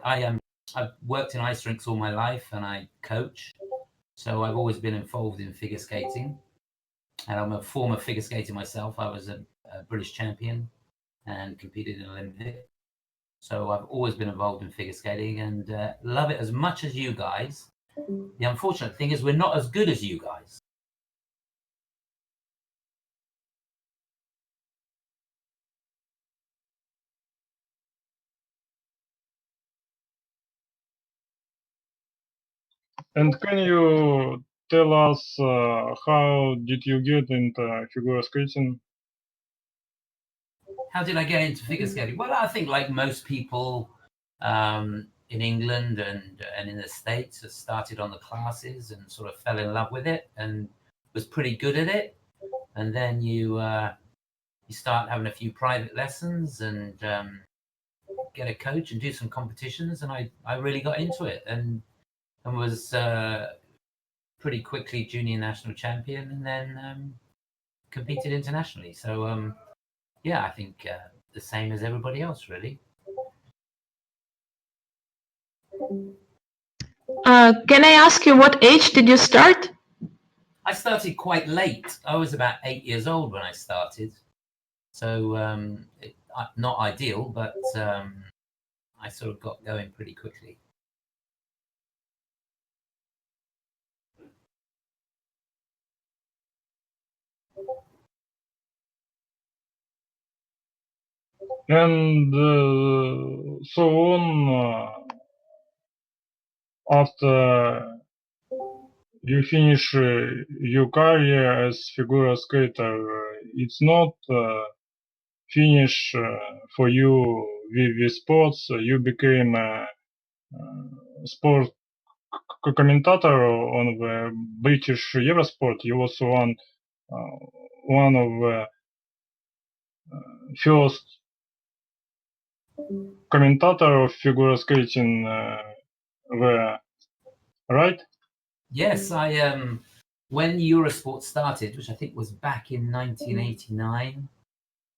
I've worked in ice rinks all my life, and I coach, so I've always been involved in figure skating. And I'm a former figure skater myself. I was a British champion and competed in Olympics. So I've always been involved in figure skating and love it as much as you guys. The unfortunate thing is we're not as good as you guys. And can you tell us how did you get into figure skating? How did I get into figure skating? Well, I think like most people in England and in the States, I started on the classes and sort of fell in love with it and was pretty good at it. And then you start having a few private lessons and get a coach and do some competitions, and I really got into it and was pretty quickly junior national champion, and then competed internationally. So yeah, I think the same as everybody else, really. Can I ask you what age did you start? I started quite late. I was about 8 years old when I started. So not ideal, but I sort of got going pretty quickly. And so on, after you finish your career as figure skater, it's not finish for you with sports. You became a sport commentator on the British Eurosport. You was one of the first commentator of figure skating there, right? Yes, I when Eurosport started, which I think was back in 1989,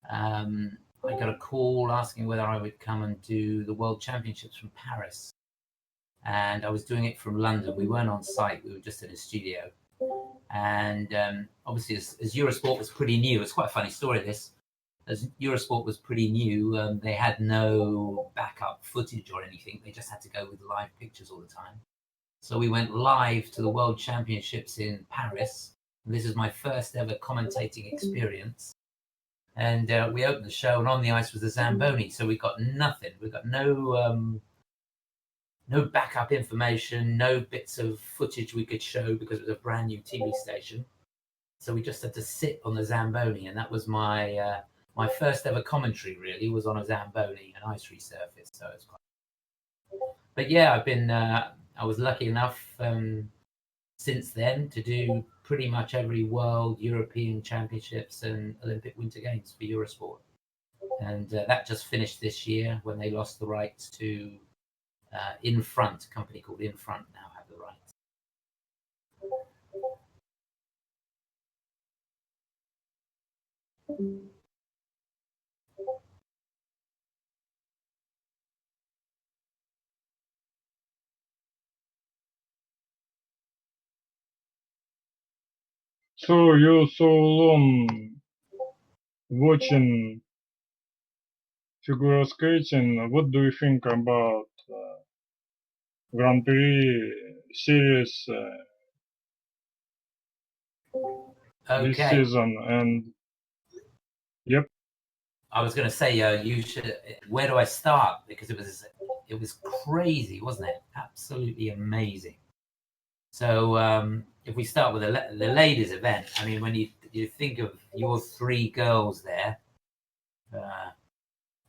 I got a call asking whether I would come and do the World Championships from Paris. And I was doing it from London. We weren't on site, we were just in a studio. And obviously, as Eurosport was pretty new, it's quite a funny story, this. As Eurosport was pretty new, they had no backup footage or anything. They just had to go with live pictures all the time. So we went live to the World Championships in Paris. This is my first ever commentating experience. And we opened the show, and on the ice was the Zamboni. So we got nothing. We got no backup information, no bits of footage we could show because it was a brand new TV station. So we just had to sit on the Zamboni, and that was my my first ever commentary. Really, was on a Zamboni, an ice resurface. So it's quite. But yeah, I've been. I was lucky enough since then to do pretty much every World, European Championships and Olympic Winter Games for Eurosport. And that just finished this year when they lost the rights to In Front, a company called In Front now have the rights. So you so long watching figure skating. What do you think about Grand Prix series this season? And yep, I was going to say you should. Where do I start? Because it was crazy, wasn't it? Absolutely amazing. So if we start with the ladies' event, I mean, when you think of your three girls there,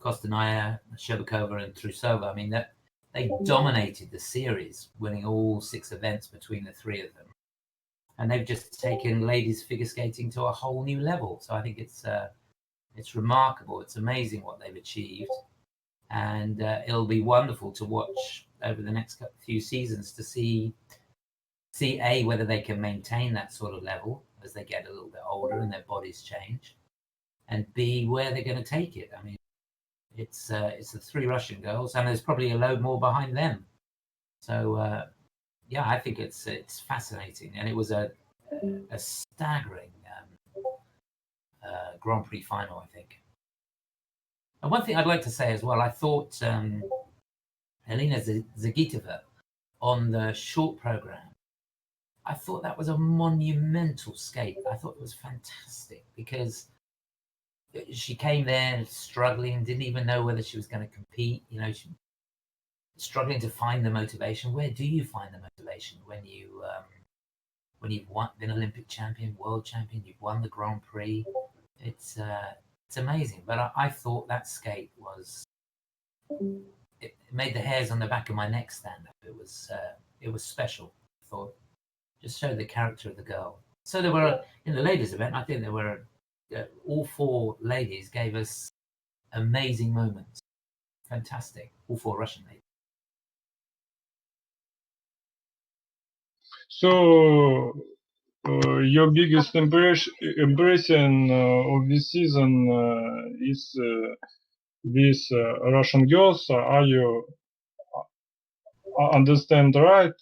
Kostanaya, Shevakova, and Trusova, I mean that they dominated the series, winning all 6 events between the 3 of them, and they've just taken ladies figure skating to a whole new level. So I think it's remarkable. It's amazing what they've achieved, and it'll be wonderful to watch over the next few seasons to see A, whether they can maintain that sort of level as they get a little bit older and their bodies change, and B, where they're going to take it. I mean, It's the three Russian girls, and there's probably a load more behind them. So yeah, I think it's fascinating, and it was a staggering Grand Prix final, I think. And one thing I'd like to say as well, I thought Elena Zagitova on the short program, I thought that was a monumental skate. I thought it was fantastic because she came there struggling, didn't even know whether she was going to compete. You know, she, struggling to find the motivation. Where do you find the motivation when you've been Olympic champion, world champion, you've won the Grand Prix? It's amazing. But I thought that skate was, it made the hairs on the back of my neck stand up. It was special. I thought, just showed the character of the girl. So there were, in the ladies event, I think there were all four ladies gave us amazing moments. Fantastic. All four Russian ladies. So, your biggest impression of this season is these Russian girls. Are you understand right?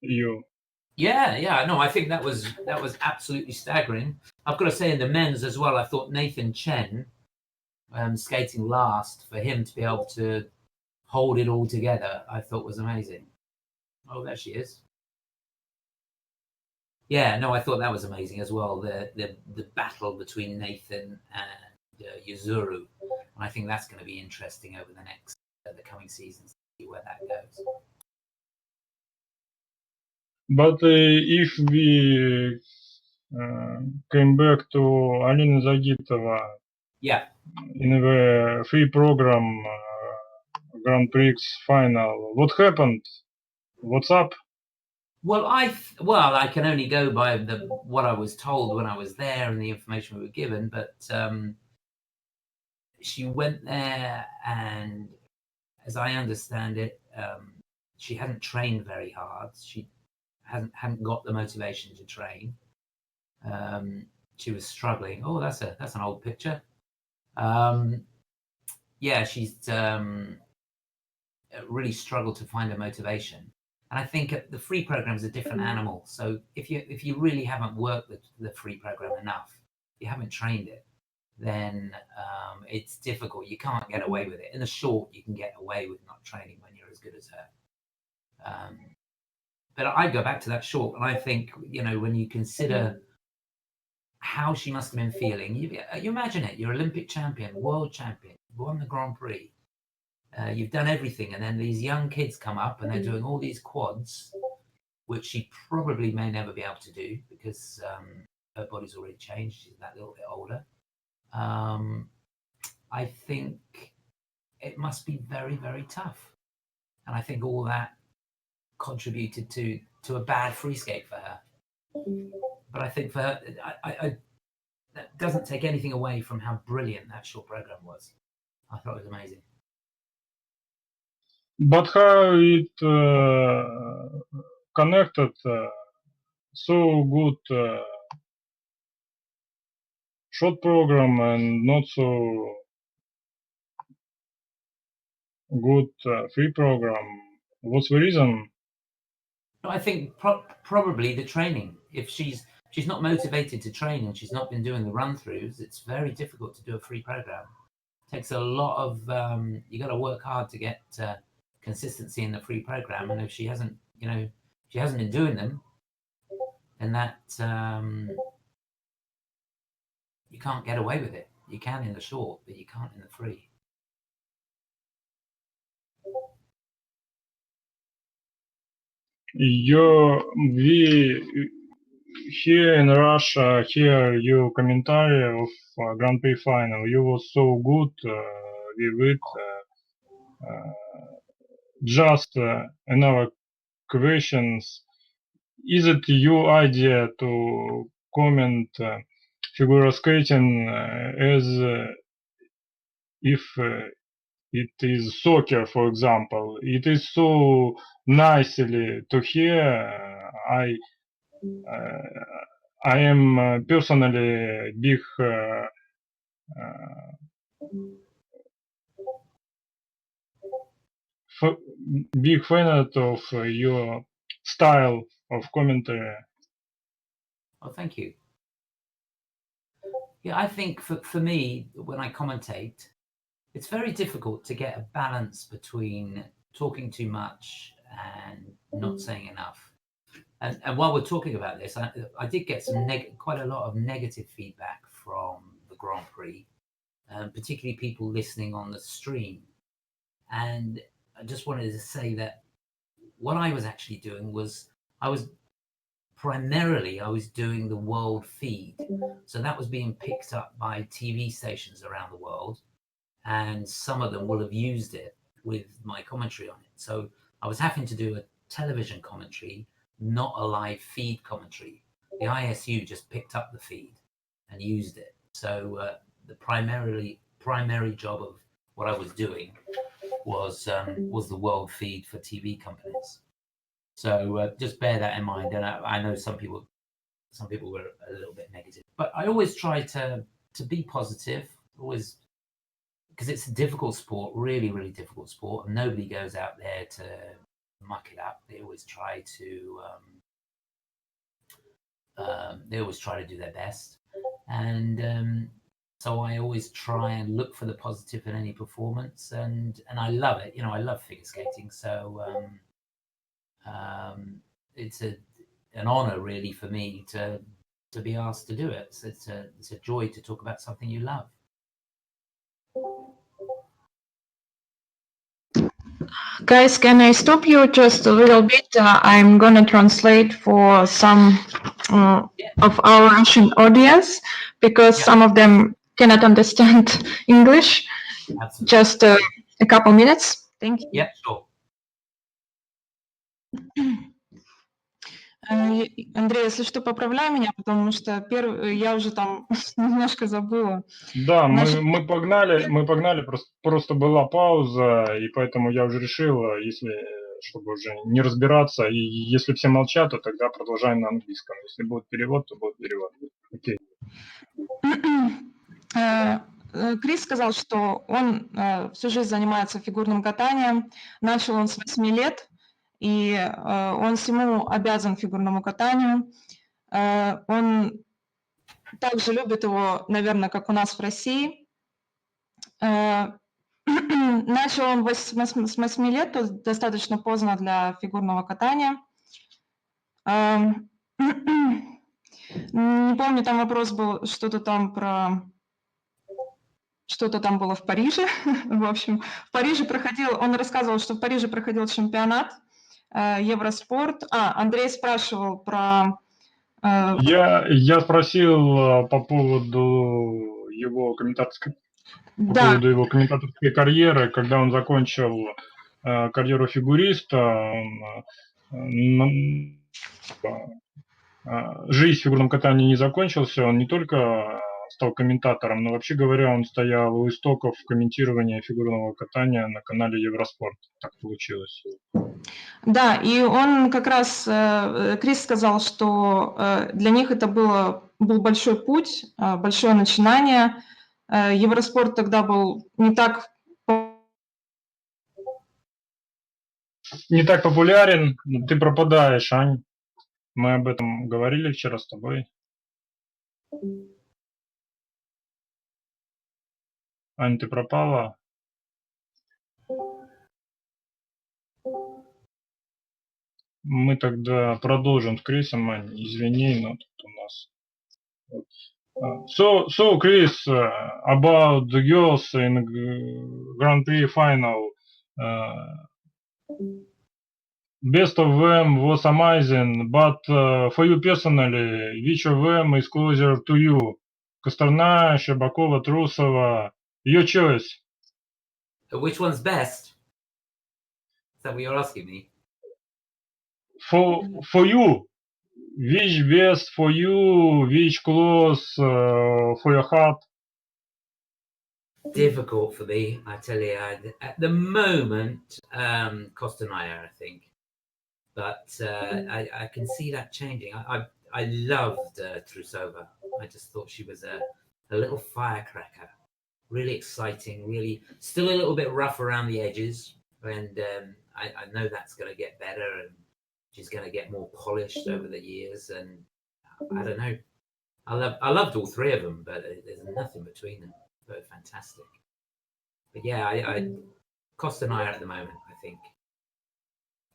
You? Yeah. No, I think that was absolutely staggering. I've got to say, in the men's as well, I thought Nathan Chen skating last, for him to be able to hold it all together, I thought was amazing. Oh, there she is. Yeah, no, I thought that was amazing as well. The battle between Nathan and Yuzuru, and I think that's going to be interesting over the coming seasons to see where that goes. But if we came back to Alina Zagitova, yeah, in the free program Grand Prix Final, what happened? What's up? Well, I can only go by what I was told when I was there and the information we were given. But she went there, and as I understand it, she hadn't trained very hard. She hadn't got the motivation to train. She was struggling. Oh, that's an old picture. Yeah, she's really struggled to find a motivation. And I think the free program is a different animal. So if you really haven't worked the free program enough, you haven't trained it, then it's difficult. You can't get away with it. In the short, you can get away with not training when you're as good as her. But I go back to that short, and I think, you know, when you consider how she must have been feeling, you imagine it. You're Olympic champion, world champion, won the Grand Prix. You've done everything, and then these young kids come up and they're doing all these quads, which she probably may never be able to do because her body's already changed. She's that little bit older. I think it must be very, very tough, and I think all that contributed to a bad free skate for her. But I think for her, that doesn't take anything away from how brilliant that short program was. I thought it was amazing. But how it connected so good short program and not so good free program? What's the reason? I think probably the training. If she's not motivated to train and she's not been doing the run throughs, it's very difficult to do a free program. It takes a lot of you got to work hard to get consistency in the free program, and if she hasn't been doing them, then that you can't get away with it. You can in the short, but you can't in the free. We here in Russia hear your commentary of Grand Prix Final. You was so good with it. Just another questions. Is it your idea to comment figure skating as if it is soccer, for example? It is so nicely to hear. I am personally big big fan of your style of commentary. Oh, thank you. Yeah, I think for me, when I commentate, it's very difficult to get a balance between talking too much and not saying enough. And while we're talking about this, I did get some quite a lot of negative feedback from the Grand Prix, particularly people listening on the stream. And I just wanted to say that what I was actually doing was I was doing the world feed. So that was being picked up by TV stations around the world, and some of them will have used it with my commentary on it. So I was having to do a television commentary, not a live feed commentary. The ISU just picked up the feed and used it. So the primary job of what I was doing was the world feed for TV companies. So just bear that in mind. And I know some people were a little bit negative, but I always try to be positive, always, because it's a difficult sport, really, really difficult sport, and nobody goes out there to muck it up. They always try to do their best, and so I always try and look for the positive in any performance, and I love it. I love figure skating, so it's an honor really for me to be asked to do it. So it's a joy to talk about something you love. Guys, can I stop you just a little bit? I'm gonna translate for some of our Russian audience, because some of them cannot understand English. Absolutely. Just a couple minutes. Thank you. Yeah, sure. Андрей, если что, поправляй меня, потому что я уже там немножко забыла. Да, мы погнали, просто была пауза, и поэтому я уже решил, чтобы уже не разбираться, и если все молчат, то тогда продолжаем на английском. Если будет перевод, то будет перевод. Окей. Крис сказал, что он всю жизнь занимается фигурным катанием. Начал он с 8 лет, и он всему обязан фигурному катанию. Он также любит его, наверное, как у нас в России. Начал он с 8 лет, то достаточно поздно для фигурного катания. Не помню, там вопрос был, что-то там было в Париже. В общем, в Париже он рассказывал, что в Париже проходил чемпионат Евроспорт. Андрей спрашивал про... Я спросил по поводу его комментаторской карьеры, когда он закончил карьеру фигуриста. Жизнь в фигурном катании не закончился, он не только стал комментатором, но вообще говоря, он стоял у истоков комментирования фигурного катания на канале Евроспорт. Так получилось. Да, и он как раз, Крис сказал, что для них это был большой путь, большое начинание. Евроспорт тогда был не так популярен. Ты пропадаешь, Ань. Мы об этом говорили вчера с тобой. Ань, ты пропала? Мы тогда продолжим с Крисом, Ань. Извини, но тут у нас... So Chris, about the girls in Grand Prix Final, best of them was amazing, but for you personally, which of them is closer to you? Косторна, Щербакова, Трусова, your choice. Which one's best? Is that what you're asking me? For you, which best for you, which close for your heart? Difficult for me, I tell you. At the moment, Kostanaya, I think, but I can see that changing. I loved Trusova. I just thought she was a little firecracker, really exciting, really still a little bit rough around the edges, and I know that's going to get better, and she's going to get more polished over the years. And I don't know. I loved all three of them, but there's nothing between them. They're fantastic. But yeah, I Kostanaya at the moment, I think,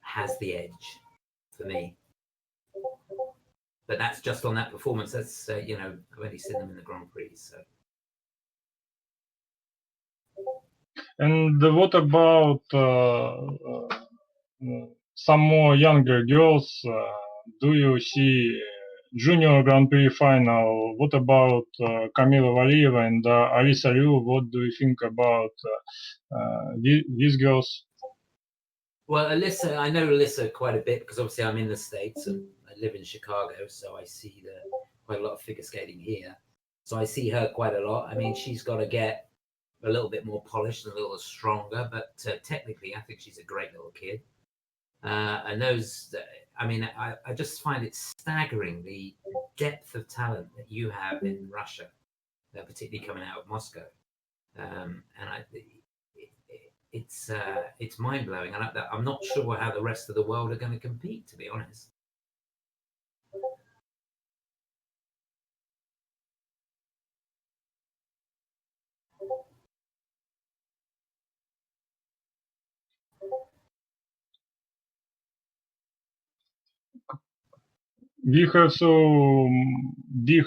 has the edge for me. But that's just on that performance. That's I've only seen them in the Grand Prix. So. And what about some more younger girls? Do you see Junior Grand Prix Final? What about Kamila Valieva and Alisa Liu? What do you think about these girls? Well, Alyssa, I know Alyssa quite a bit because obviously I'm in the States and I live in Chicago, so I see quite a lot of figure skating here. So I see her quite a lot. I mean, she's got to get a little bit more polished and a little stronger, but technically, I think she's a great little kid. And those, I mean, I just find it staggering the depth of talent that you have in Russia, particularly coming out of Moscow. And it's mind blowing. And I'm not sure how the rest of the world are going to compete, to be honest. We have so big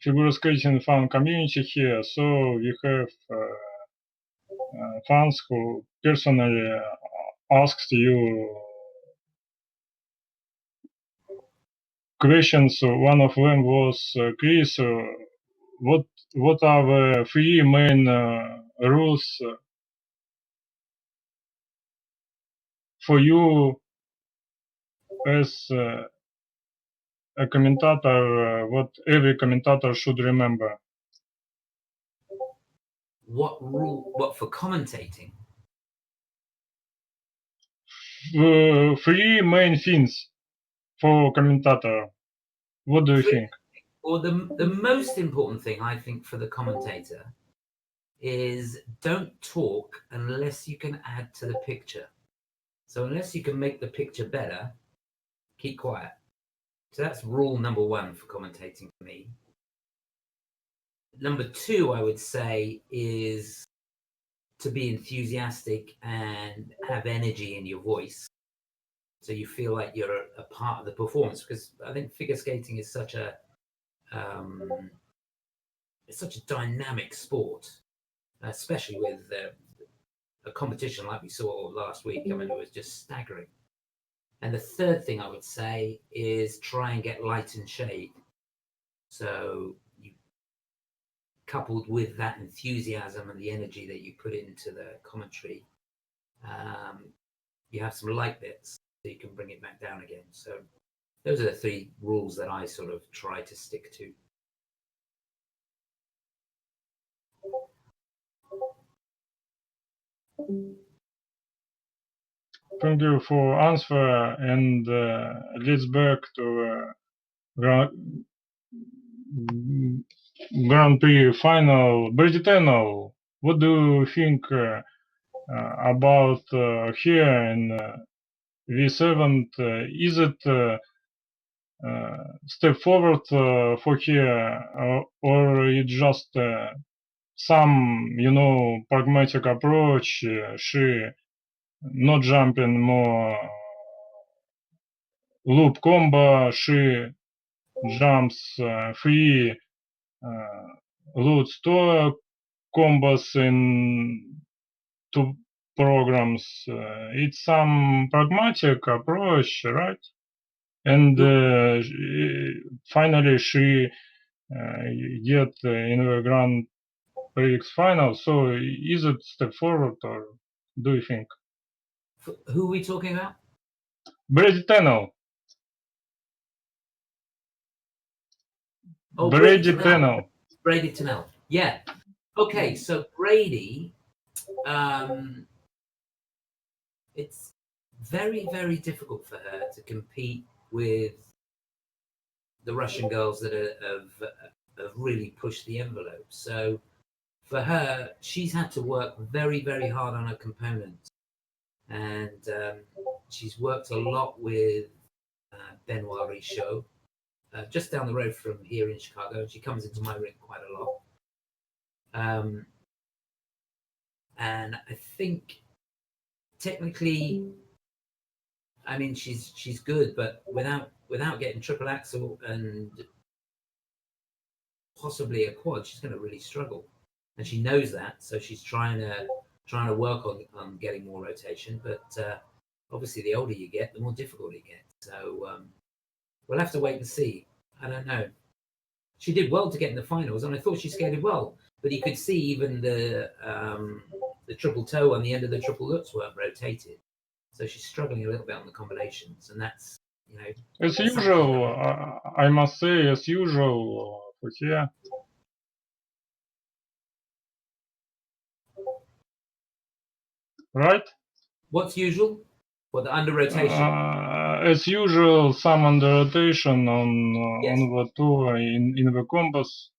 figure skating fan community here, so we have fans who personally asked you questions. One of them was, Chris, what are the three main rules for you as a commentator, what every commentator should remember? What rule? What for commentating? Three main things for commentator. What do you think? Well, the most important thing I think for the commentator is don't talk unless you can add to the picture. So unless you can make the picture better, keep quiet. So that's rule number one for commentating for me. Number two, I would say, is to be enthusiastic and have energy in your voice, so you feel like you're a part of the performance. Because I think figure skating is such a dynamic sport, especially with a competition like we saw last week. I mean, it was just staggering. And the third thing I would say is try and get light and shade. So you, coupled with that enthusiasm and the energy that you put into the commentary, you have some light bits so you can bring it back down again. So those are the three rules that I sort of try to stick to. Thank you for answer, and let's back to Grand Prix Final. Brediteno, what do you think about here in V7? Is it step forward for here, or it just some pragmatic approach? She not jumping more loop combo, she jumps free load store combos in two programs. It's some pragmatic approach, right? And finally she get in the Grand Prix Final. So is it step forward, or do you think? Who are we talking about? Brediteno. Oh, Brediteno. Brediteno. Yeah. Okay, so Brady, it's very, very difficult for her to compete with the Russian girls that have really pushed the envelope. So for her, she's had to work very, very hard on her components, and she's worked a lot with Benoit Richaud, just down the road from here in Chicago. She comes into my ring quite a lot. And I think technically, I mean, she's good, but without getting triple axel and possibly a quad, she's going to really struggle, and she knows that. So she's trying to work on getting more rotation. But obviously, the older you get, the more difficult it gets. So we'll have to wait and see. I don't know. She did well to get in the finals, and I thought she skated well. But you could see even the triple toe on the end of the triple lutz weren't rotated. So she's struggling a little bit on the combinations, and that's, you know. As usual, I must say, as usual for here. Right? What's usual? What, the under rotation? As usual, some under rotation on Yes. on the tour in the compass.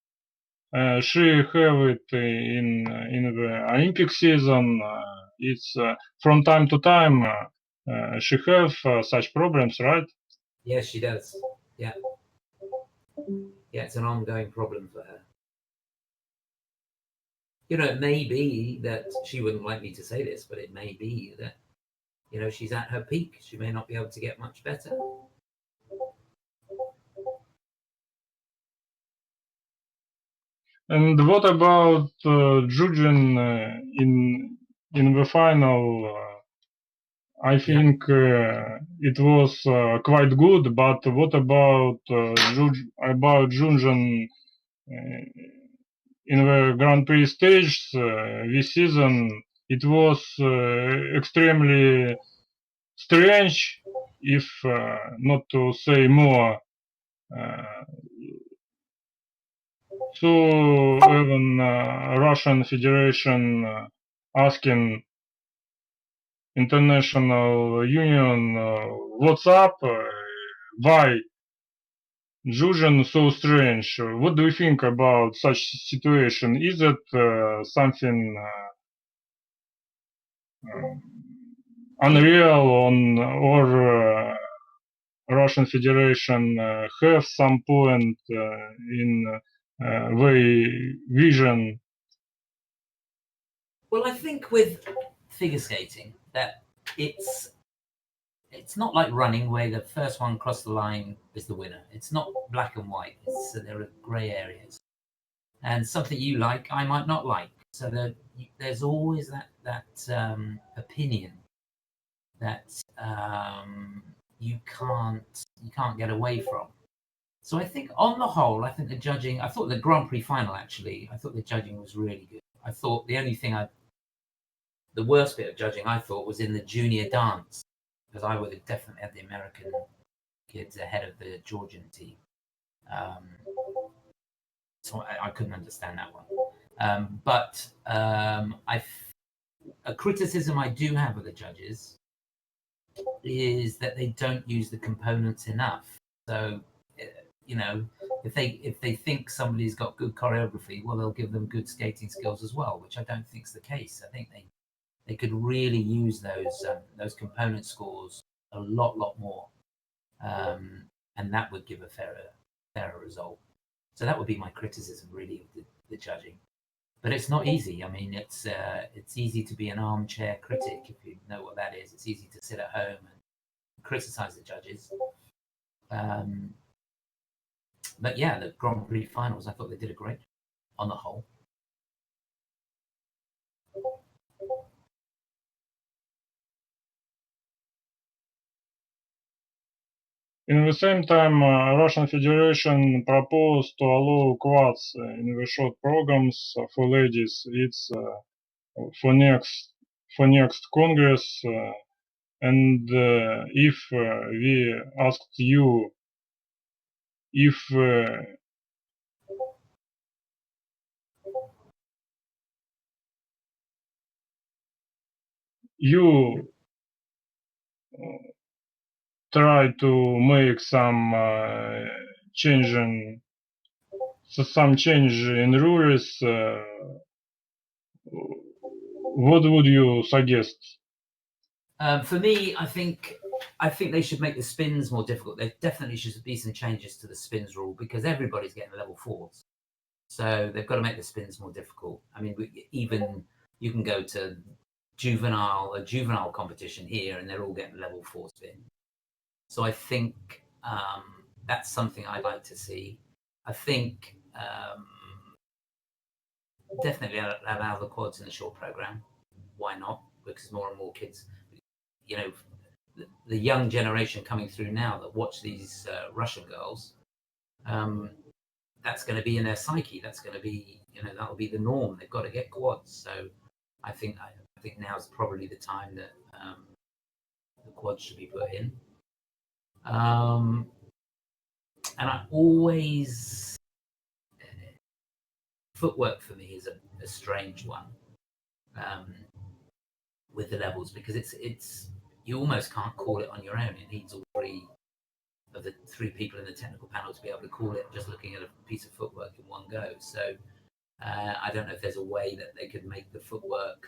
She have it in the Olympic season. It's from time to time she have such problems, right? Yes, she does. Yeah. Yeah, it's an ongoing problem for her. You know, it may be that she wouldn't like me to say this, but it may be that, you know, she's at her peak. She may not be able to get much better. And what about judging in the final? I think it was quite good, but what about judging in the Grand Prix stage this season? It was extremely strange, if not to say more. So even Russian Federation asking International Union, what's up? Why Jujin so strange? What do you think about such situation? Is it something unreal on, or Russian Federation have some point in their vision? Well, I think with figure skating that it's not like running where the first one across the line is the winner. It's not black and white. There are grey areas, and something you like, I might not like. So there's always that opinion that you can't get away from. So I think on the whole, I think the judging. I thought the Grand Prix Final actually. I thought the judging was really good. I thought the only thing the worst bit of judging I thought was in the junior dance, because I would have definitely had the American kids ahead of the Georgian team. So I couldn't understand that one. But a criticism I do have of the judges is that they don't use the components enough. So, you know, if they think somebody's got good choreography, well, they'll give them good skating skills as well, which I don't think is the case. I think they could really use those component scores a lot more, and that would give a fairer result. So that would be my criticism, really, of the judging. But it's not easy. I mean, it's easy to be an armchair critic, if you know what that is. It's easy to sit at home and criticize the judges. But yeah, the Grand Prix finals, I thought they did a great job on the whole. In the same time, Russian Federation proposed to allow quads in the short programs for ladies. It's for next Congress. And if we asked you if you try to make some change in rules, what would you suggest? For me, I think they should make the spins more difficult. There definitely should be some changes to the spins rule because everybody's getting level 4s. So they've got to make the spins more difficult. I mean, even you can go to a juvenile competition here, and they're all getting level 4 spin. So I think that's something I'd like to see. I think definitely allow the quads in the short program. Why not? Because more and more kids, the young generation coming through now that watch these Russian girls, that's going to be in their psyche. That's going to be, that'll be the norm. They've got to get quads. So I think now's probably the time that the quads should be put in. And I always, footwork for me is a strange one with the levels because it's you almost can't call it on your own. It needs all three people in the technical panel to be able to call it just looking at a piece of footwork in one go. So I don't know if there's a way that they could make the footwork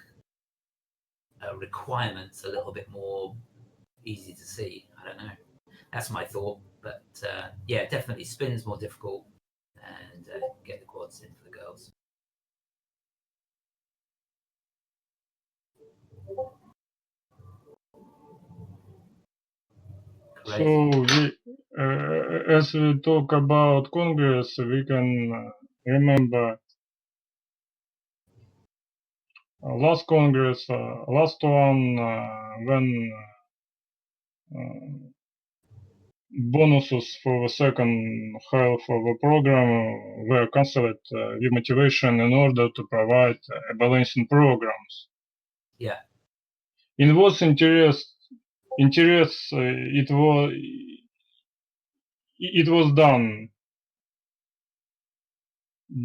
requirements a little bit more easy to see. I don't know. That's my thought. But yeah, definitely spins more difficult and get the quads in for the girls. So as we talk about Congress, we can remember last Congress, last one when bonuses for the second half of the program were cancelled with motivation in order to provide balancing programs. Yeah. In what interest it was done?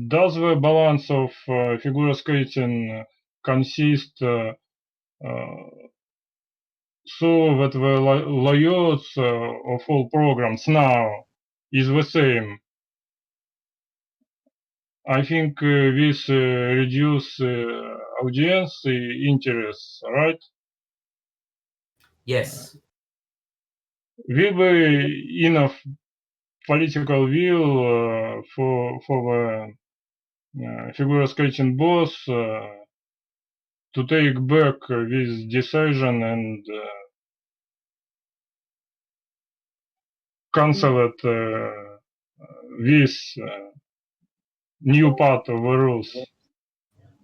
Does the balance of figure skating consist so that the layouts of all programs now is the same? I think this reduce audience interest, right? Yes. Will be enough political will for the figure skating boss to take back this decision and cancel it this new part of the rules.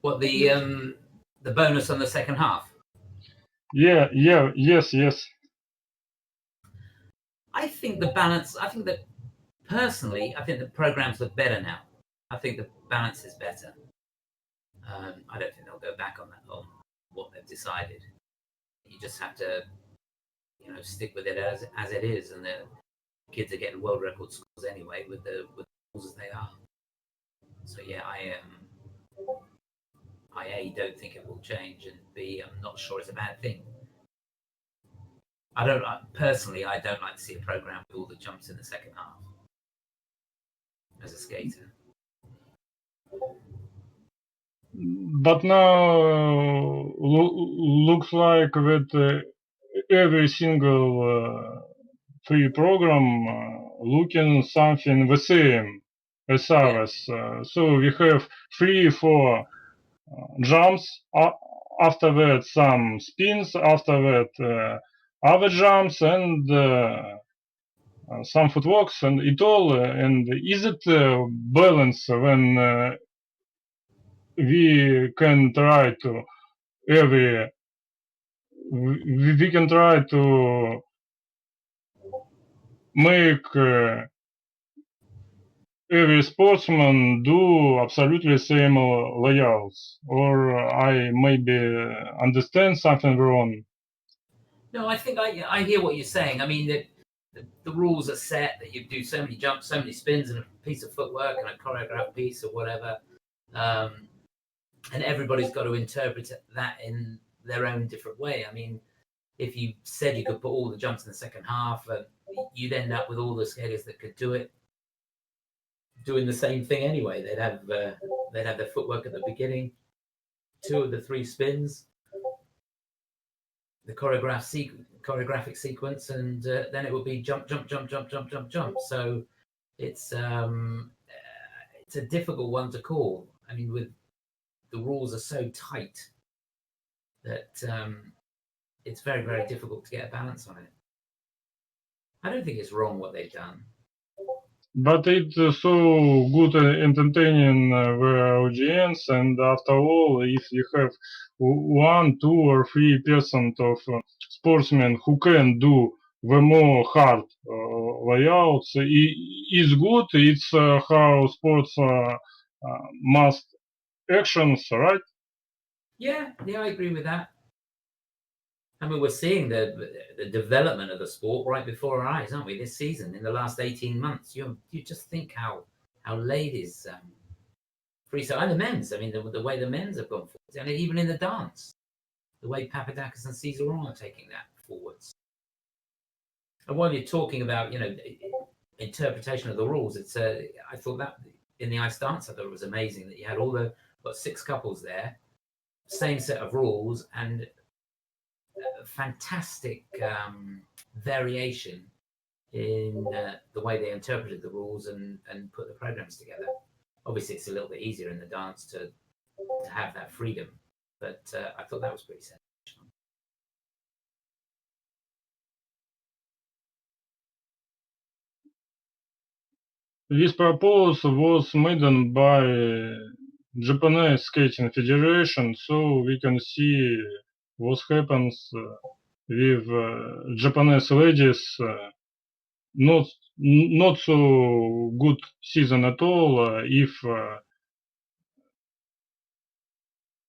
What, the bonus on the second half? Yes. I think the balance. Personally, I think the programs look better now. I think the balance is better. I don't think they'll go back on what they've decided. You just have to, stick with it as it is, and the kids are getting world record scores anyway with the rules as they are. So yeah, I A, don't think it will change, and B, I'm not sure it's a bad thing. I don't like to see a program with all the jumps in the second half as a skater. But now looks like that every single free program looking something the same as ours. So we have 3-4 jumps, after that some spins, after that other jumps and some footworks and it all. And is it balance when we can try to we can try to make every sportsman do absolutely same layouts, or I maybe understand something wrong? No, I think I hear what you're saying. I mean, the rules are set that you do so many jumps, so many spins, and a piece of footwork and a choreographed piece or whatever, and everybody's got to interpret that in their own different way. I mean, if you said you could put all the jumps in the second half, you'd end up with all the skaters that could do it doing the same thing anyway. They'd have their footwork at the beginning, 2 of the 3 spins, the choreographic sequence, and then it would be jump, jump, jump, jump, jump, jump, jump. So it's a difficult one to call. I mean, with the rules are so tight that it's very, very difficult to get a balance on it. I don't think it's wrong what they've done. But it's so good entertaining the audience, and after all, if you have 1, 2, or 3% of sportsmen who can do the more hard layouts, it's good. It's how sports must actions, right? Yeah, I agree with that. I mean, we're seeing the development of the sport right before our eyes, aren't we? This season, in the last 18 months, you just think how ladies freestyle and the men's. I mean, the way the men's have gone forward, and even in the dance, the way Papadakis and Cizeron are taking that forwards. And while you're talking about, interpretation of the rules, it's I thought that in the ice dance, I thought it was amazing that you had all the 6 couples there, same set of rules, and fantastic variation in the way they interpreted the rules and put the programs together. Obviously, it's a little bit easier in the dance to have that freedom, but I thought that was pretty sensational. This proposal was made by Japanese Skating Federation, so we can see what happens with Japanese ladies. Not so good season at all. If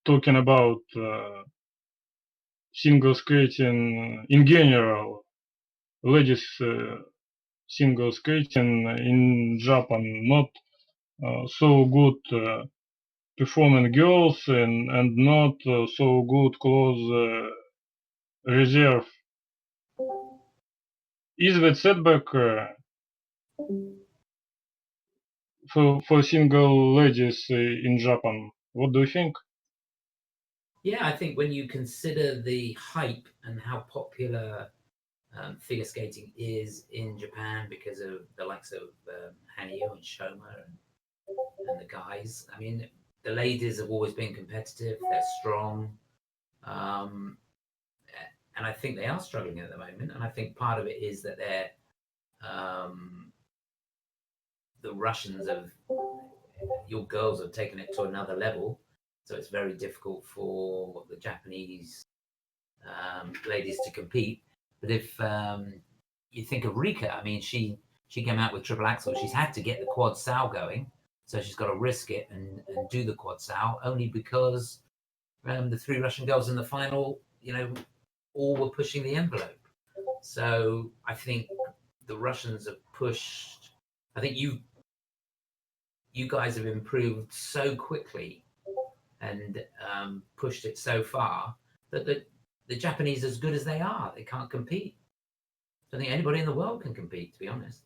talking about single skating in general, ladies single skating in Japan not so good performing girls and not so good close reserve. Is that setback for single ladies in Japan? What do you think? Yeah, I think when you consider the hype and how popular figure skating is in Japan because of the likes of Hanyu and Shoma and the guys. I mean, the ladies have always been competitive. They're strong. And I think they are struggling at the moment. And I think part of it is that they're the Russians your girls have taken it to another level. So it's very difficult for the Japanese ladies to compete. But if you think of Rika, I mean, she came out with triple axel. She's had to get the quad sow going. So she's got to risk it and do the quad sow only because the 3 Russian girls in the final, all were pushing the envelope. So I think the Russians have pushed. I think you guys have improved so quickly and pushed it so far that the Japanese, as good as they are, they can't compete. I don't think anybody in the world can compete, to be honest.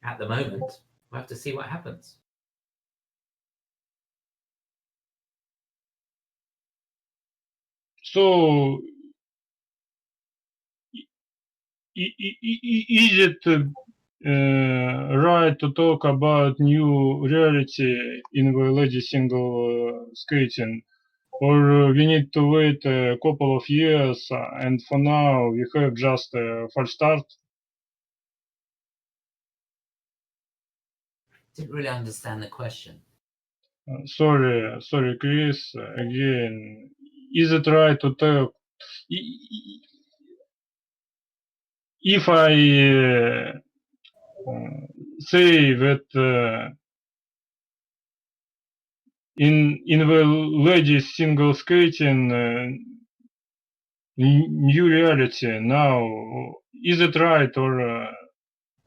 At the moment, we'll have to see what happens. So, is it right to talk about new reality in the ladies single skating, or we need to wait a couple of years and for now we have just a false start? Didn't really understand the question. Sorry, Chris. Again, is it right to talk? If I say that in the ladies single skating new reality now, is it right, or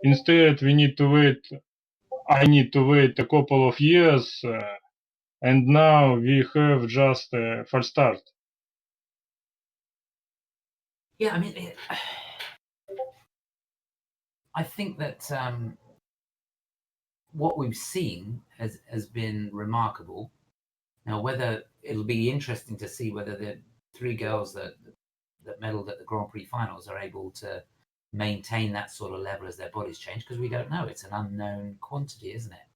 instead we need to wait? I need to wait a couple of years, and now we have just a false start. Yeah, I mean, I think that what we've seen has been remarkable. Now, whether it'll be interesting to see whether the three girls that medaled at the Grand Prix finals are able to maintain that sort of level as their bodies change, because we don't know. It's an unknown quantity, isn't it?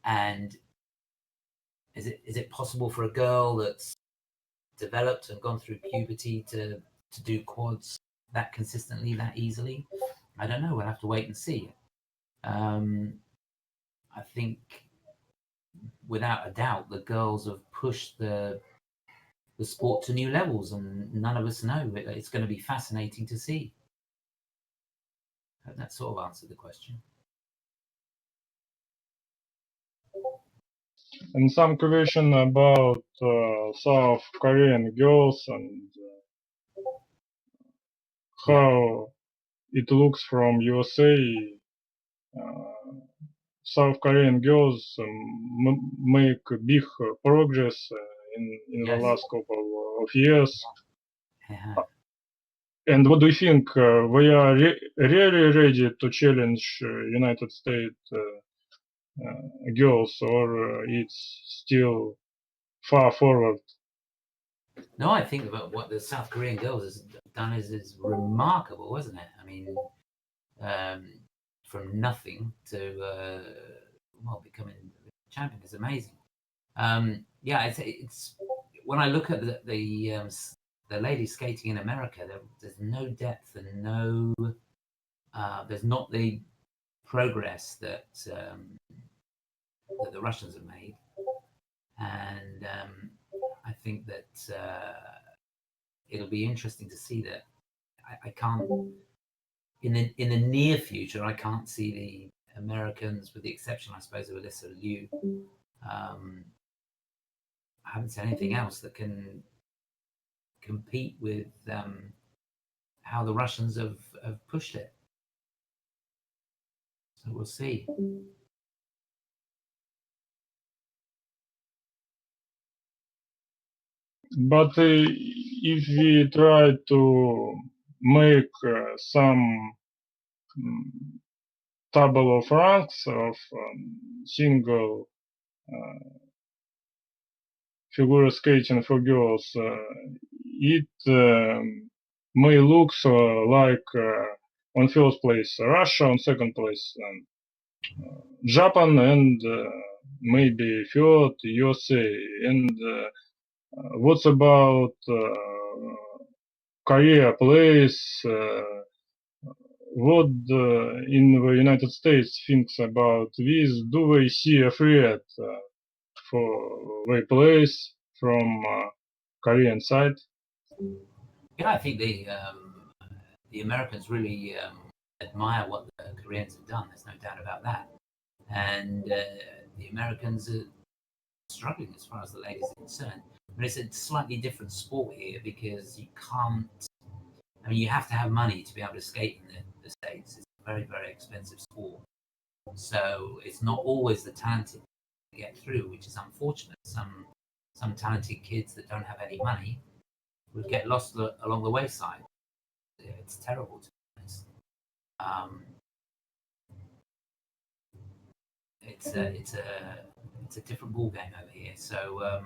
And is it possible for a girl that's developed and gone through puberty to do quads that consistently, that easily? I don't know. We'll have to wait and see. I think, without a doubt, the girls have pushed the sport to new levels, and none of us know. It's going to be fascinating to see. That sort of answered the question. And some question about South Korean girls and how it looks from USA. South Korean girls make big progress in the last couple of years. And what do you think? We are really ready to challenge United States girls, or it's still far forward? No, I think about what the South Korean girls has done is remarkable, isn't it? I mean, from nothing to becoming champion is amazing. It's when I look at the ladies skating in America, there's no depth and there's not the progress that the Russians have made, and I think that it'll be interesting to see that. I can't, in the near future, I can't see the Americans, with the exception, I suppose, of Alyssa Liu. I haven't seen anything else that can compete with how the Russians have pushed it. So we'll see. But if we try to make some table of ranks of single figure skating for girls, it may look like on first place Russia, on second place Japan, and maybe third USA. And what's about Korea place? What in the United States thinks about this? Do they see a threat for their place from Korean side? Yeah, I think the Americans really admire what the Koreans have done. There's no doubt about that. And the Americans are struggling as far as the ladies are concerned. But it's a slightly different sport here, because you can't. I mean, you have to have money to be able to skate in the States. It's a very, very expensive sport. So it's not always the talented to get through, which is unfortunate. Some talented kids that don't have any money would get lost along the wayside. It's terrible, to be honest. It's a different ball game over here. So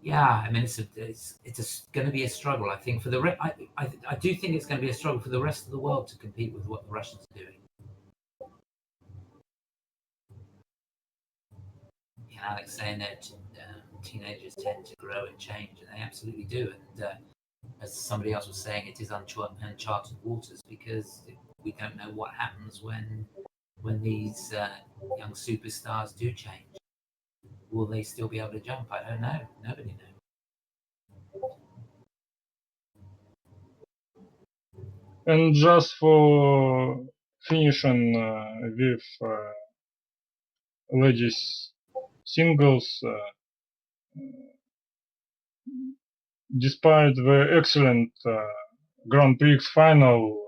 yeah, I mean, it's going to be a struggle. I think for the I do think it's going to be a struggle for the rest of the world to compete with what the Russians are doing. Alex saying that teenagers tend to grow and change, and they absolutely do. And as somebody else was saying, it is uncharted waters, because we don't know what happens when these young superstars do change. Will they still be able to jump? I don't know. Nobody knows. And just for finishing with ladies singles, despite the excellent Grand Prix Final,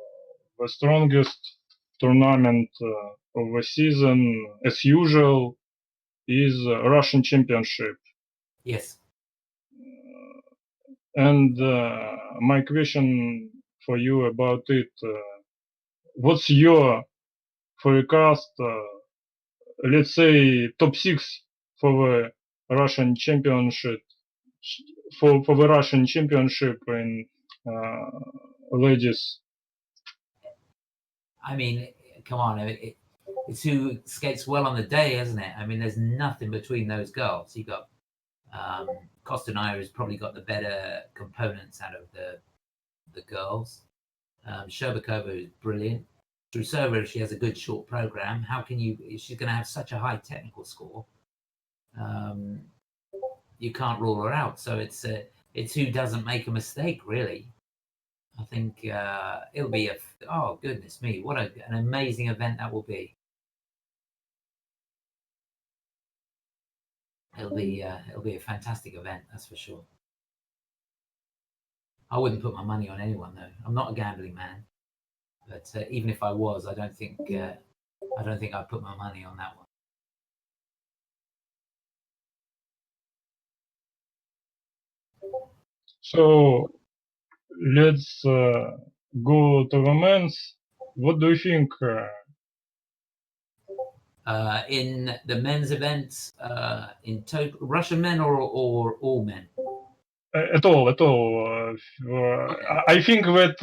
the strongest tournament of the season, as usual, is Russian Championship. Yes. And my question for you about it, what's your forecast let's say, top 6 for the Russian championship, for the Russian championship in ladies? I mean, come on, it's who skates well on the day, isn't it? I mean, there's nothing between those girls. You got Kostanaya has probably got the better components out of the girls. Sherbakova is brilliant. Trusova, if she has a good short program, how can you? She's going to have such a high technical score. You can't rule her out. So it's who doesn't make a mistake, really. I think it'll be oh goodness me, what an amazing event that will be. It'll be a fantastic event, that's for sure. I wouldn't put my money on anyone though. I'm not a gambling man, but even if I was, I don't think I'd put my money on that one. So let's go to the men's. What do you think? In the men's events, in total, Russian men or all men? At all. I think that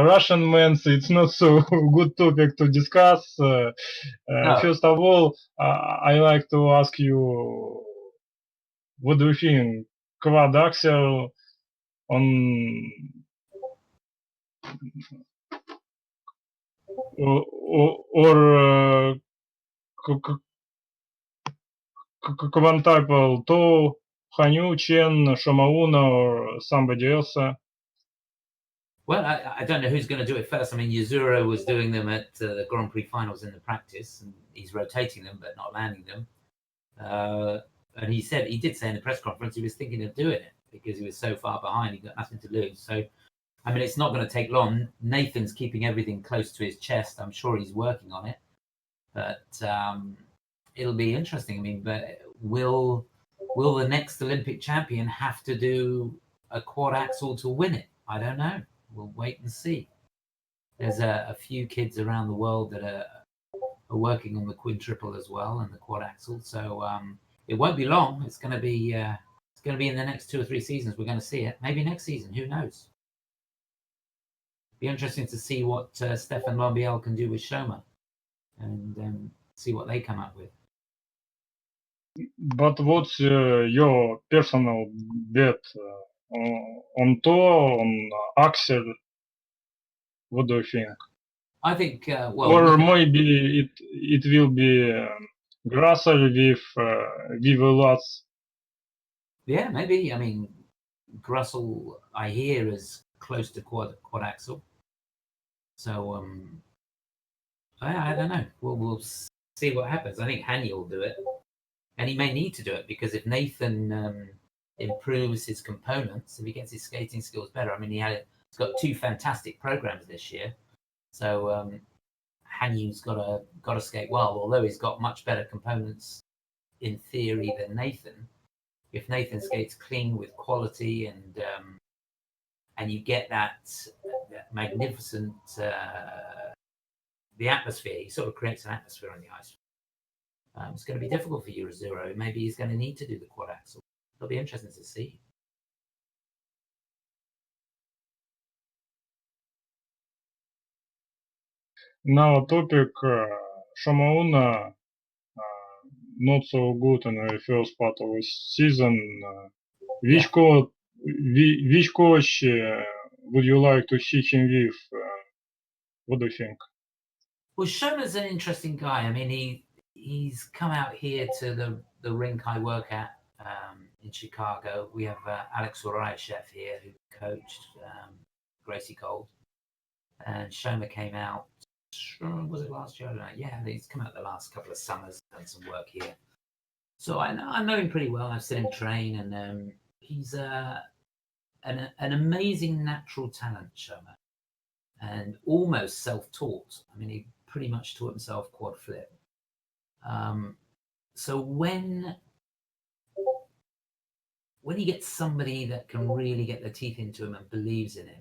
Russian men's it's not so good topic to discuss. No. First of all, I like to ask you, what do you think? Quad axel on or quintuple toe, Hanyu, Chen, Shomauna, or somebody else? Well, I don't know who's going to do it first. I mean, Yuzuru was doing them at the Grand Prix Finals in the practice, and he's rotating them but not landing them. And he did say in the press conference he was thinking of doing it because he was so far behind, he got nothing to lose. So, I mean, it's not going to take long. Nathan's keeping everything close to his chest. I'm sure he's working on it, but it'll be interesting. I mean, but will the next Olympic champion have to do a quad axel to win it? I don't know. We'll wait and see. There's a few kids around the world that are working on the quintuple as well and the quad axle. So it won't be long. It's going to be in the next 2 or 3 seasons. We're going to see it. Maybe next season. Who knows? Be interesting to see what Stefan Lombiel can do with Shoma and see what they come up with. But what's your personal bet on toe, on axel? What do you think? I think or maybe it will be Grasser with Vivelas. Yeah, maybe. I mean, Grussel, I hear, is close to quad axle. So I don't know. We'll see what happens. I think Hanny will do it, and he may need to do it because if Nathan improves his components, if he gets his skating skills better. I mean, he's got 2 fantastic programs this year, so Hanny's got to skate well. Although he's got much better components in theory than Nathan. If Nathan skates clean with quality and you get that magnificent the atmosphere, he sort of creates an atmosphere on the ice. It's going to be difficult for Yuzuru. Maybe he's going to need to do the quad axel. It'll be interesting to see. Now topic Shomauna not so good in the first part of the season. Which coach would you like to see him with? What do you think? Well, Shoma's an interesting guy. I mean, he's come out here to the rink I work at in Chicago. We have Alex Urayashev here who coached Gracie Gold, and Shoma came out. Was it last year? I don't know. Yeah, he's come out the last couple of summers, done some work here. So I know him pretty well. I've seen him train, and he's an amazing natural talent, Shoma, and almost self-taught. I mean, he pretty much taught himself quad flip. So when he gets somebody that can really get their teeth into him and believes in him,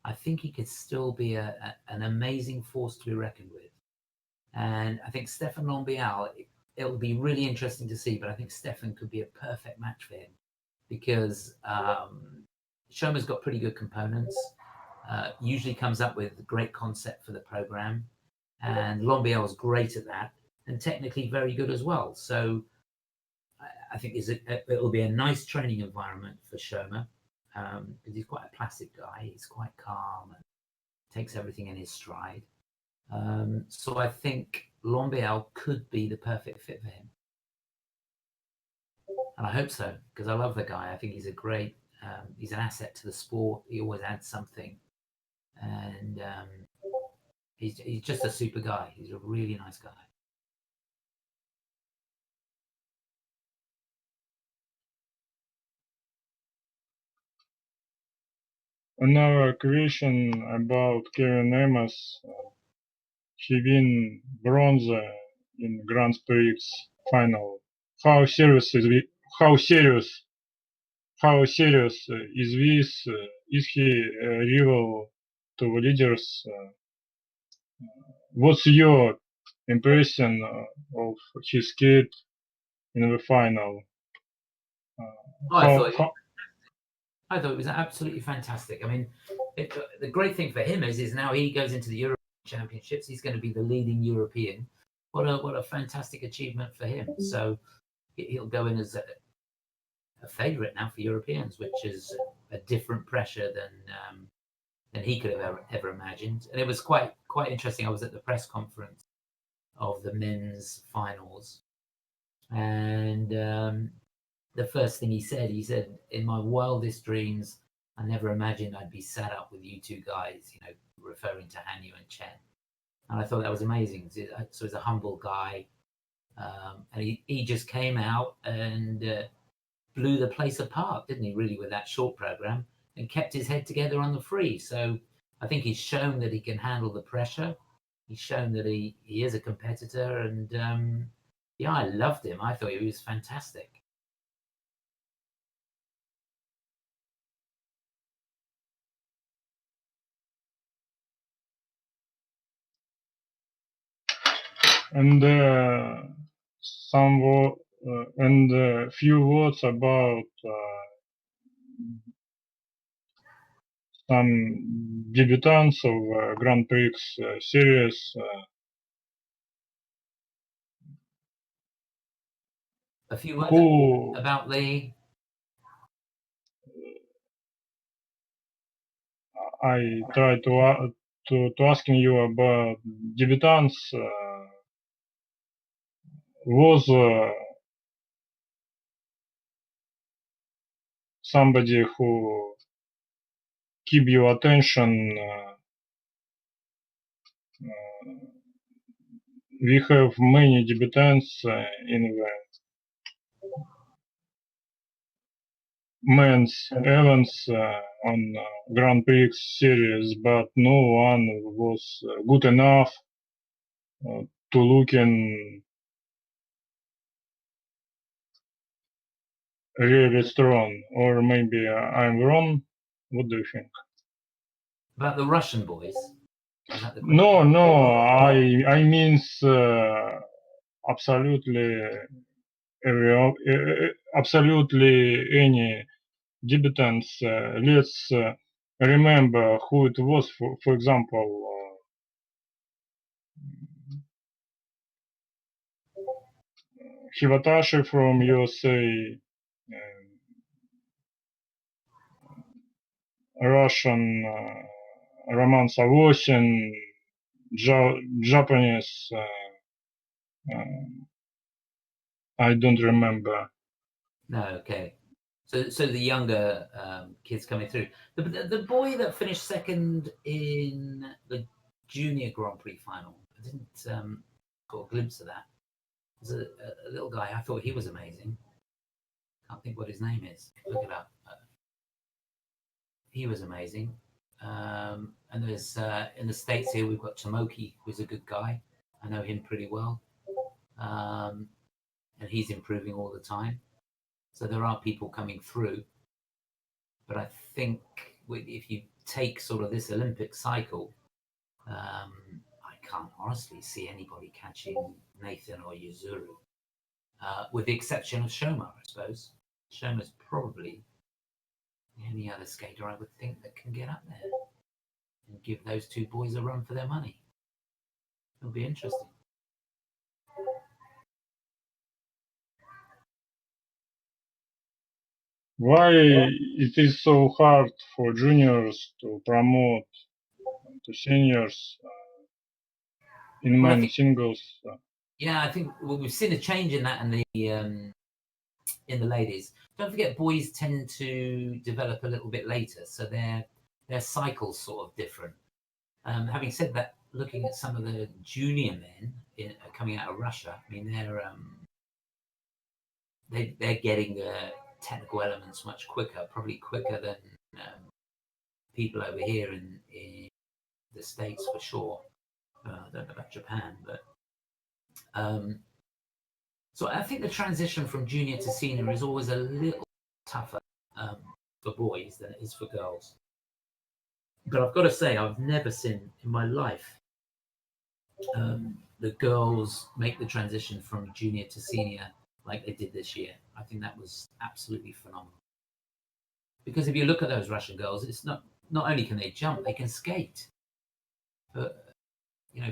I think he could still be an amazing force to be reckoned with. And I think Stefan Lombiel, it'll be really interesting to see. But I think Stefan could be a perfect match for him because Shoma's got pretty good components. Usually comes up with a great concept for the program, and Lombiel's great at that, and technically very good as well. So I think it'll be a nice training environment for Shoma because he's quite a placid guy. He's quite calm and takes everything in his stride. So I think Lombiel could be the perfect fit for him. And I hope so, because I love the guy. I think he's a great, he's an asset to the sport. He always adds something. And he's just a super guy. He's a really nice guy. Another question about Kevin Amos. He win bronze in Grand Prix Final. How serious is this? Is he a rival to the leaders? What's your impression of his skate in the final? I thought it was absolutely fantastic. I mean, the great thing for him is now he goes into the European Championships. He's going to be the leading European. What a fantastic achievement for him. So he'll go in as a favourite now for Europeans, which is a different pressure than he could have ever imagined. And it was quite interesting. I was at the press conference of the men's finals, and the first thing he said, in my wildest dreams, I never imagined I'd be sat up with you two guys, referring to Hanyu and Chen. And I thought that was amazing. So he's a humble guy. And he just came out and blew the place apart, didn't he, really, with that short program, and kept his head together on the free. So I think he's shown that he can handle the pressure. He's shown that he is a competitor. And I loved him. I thought he was fantastic. And a few words about some debutants of Grand Prix series. A few words about the. I try to asking you about debutants. Was somebody who keep your attention? We have many debutants in the men's events on Grand Prix series, but no one was good enough to look in really strong. Or maybe I'm wrong. What do you think? About the Russian boys? No, I mean absolutely any debutants. Let's remember who it was. For example, Hivatashi from USA, Russian Roman Savosin, Japanese. I don't remember. No, okay. So the younger kids coming through. The boy that finished second in the junior Grand Prix final, I didn't got a glimpse of that. It was a little guy. I thought he was amazing. Can't think what his name is. Look it up. He was amazing. And there's in the States here, we've got Tomoki, who's a good guy. I know him pretty well. And he's improving all the time. So there are people coming through. But I think if you take sort of this Olympic cycle, I can't honestly see anybody catching Nathan or Yuzuru. with the exception of Shoma, I suppose. Shoma's probably the only other skater I would think that can get up there and give those two boys a run for their money. It'll be interesting. Why it is so hard for juniors to promote to seniors in Well, I men think- singles? Yeah, I think we've seen a change in that in the ladies. Don't forget, boys tend to develop a little bit later, so their cycle's sort of different. Having said that, looking at some of the junior men coming out of Russia, I mean they're getting the technical elements much quicker, probably quicker than people over here in the States for sure. I don't know about Japan, but so I think the transition from junior to senior is always a little tougher for boys than it is for girls. But I've got to say, I've never seen in my life the girls make the transition from junior to senior like they did this year. I think that was absolutely phenomenal. Because if you look at those Russian girls, it's not only can they jump, they can skate. But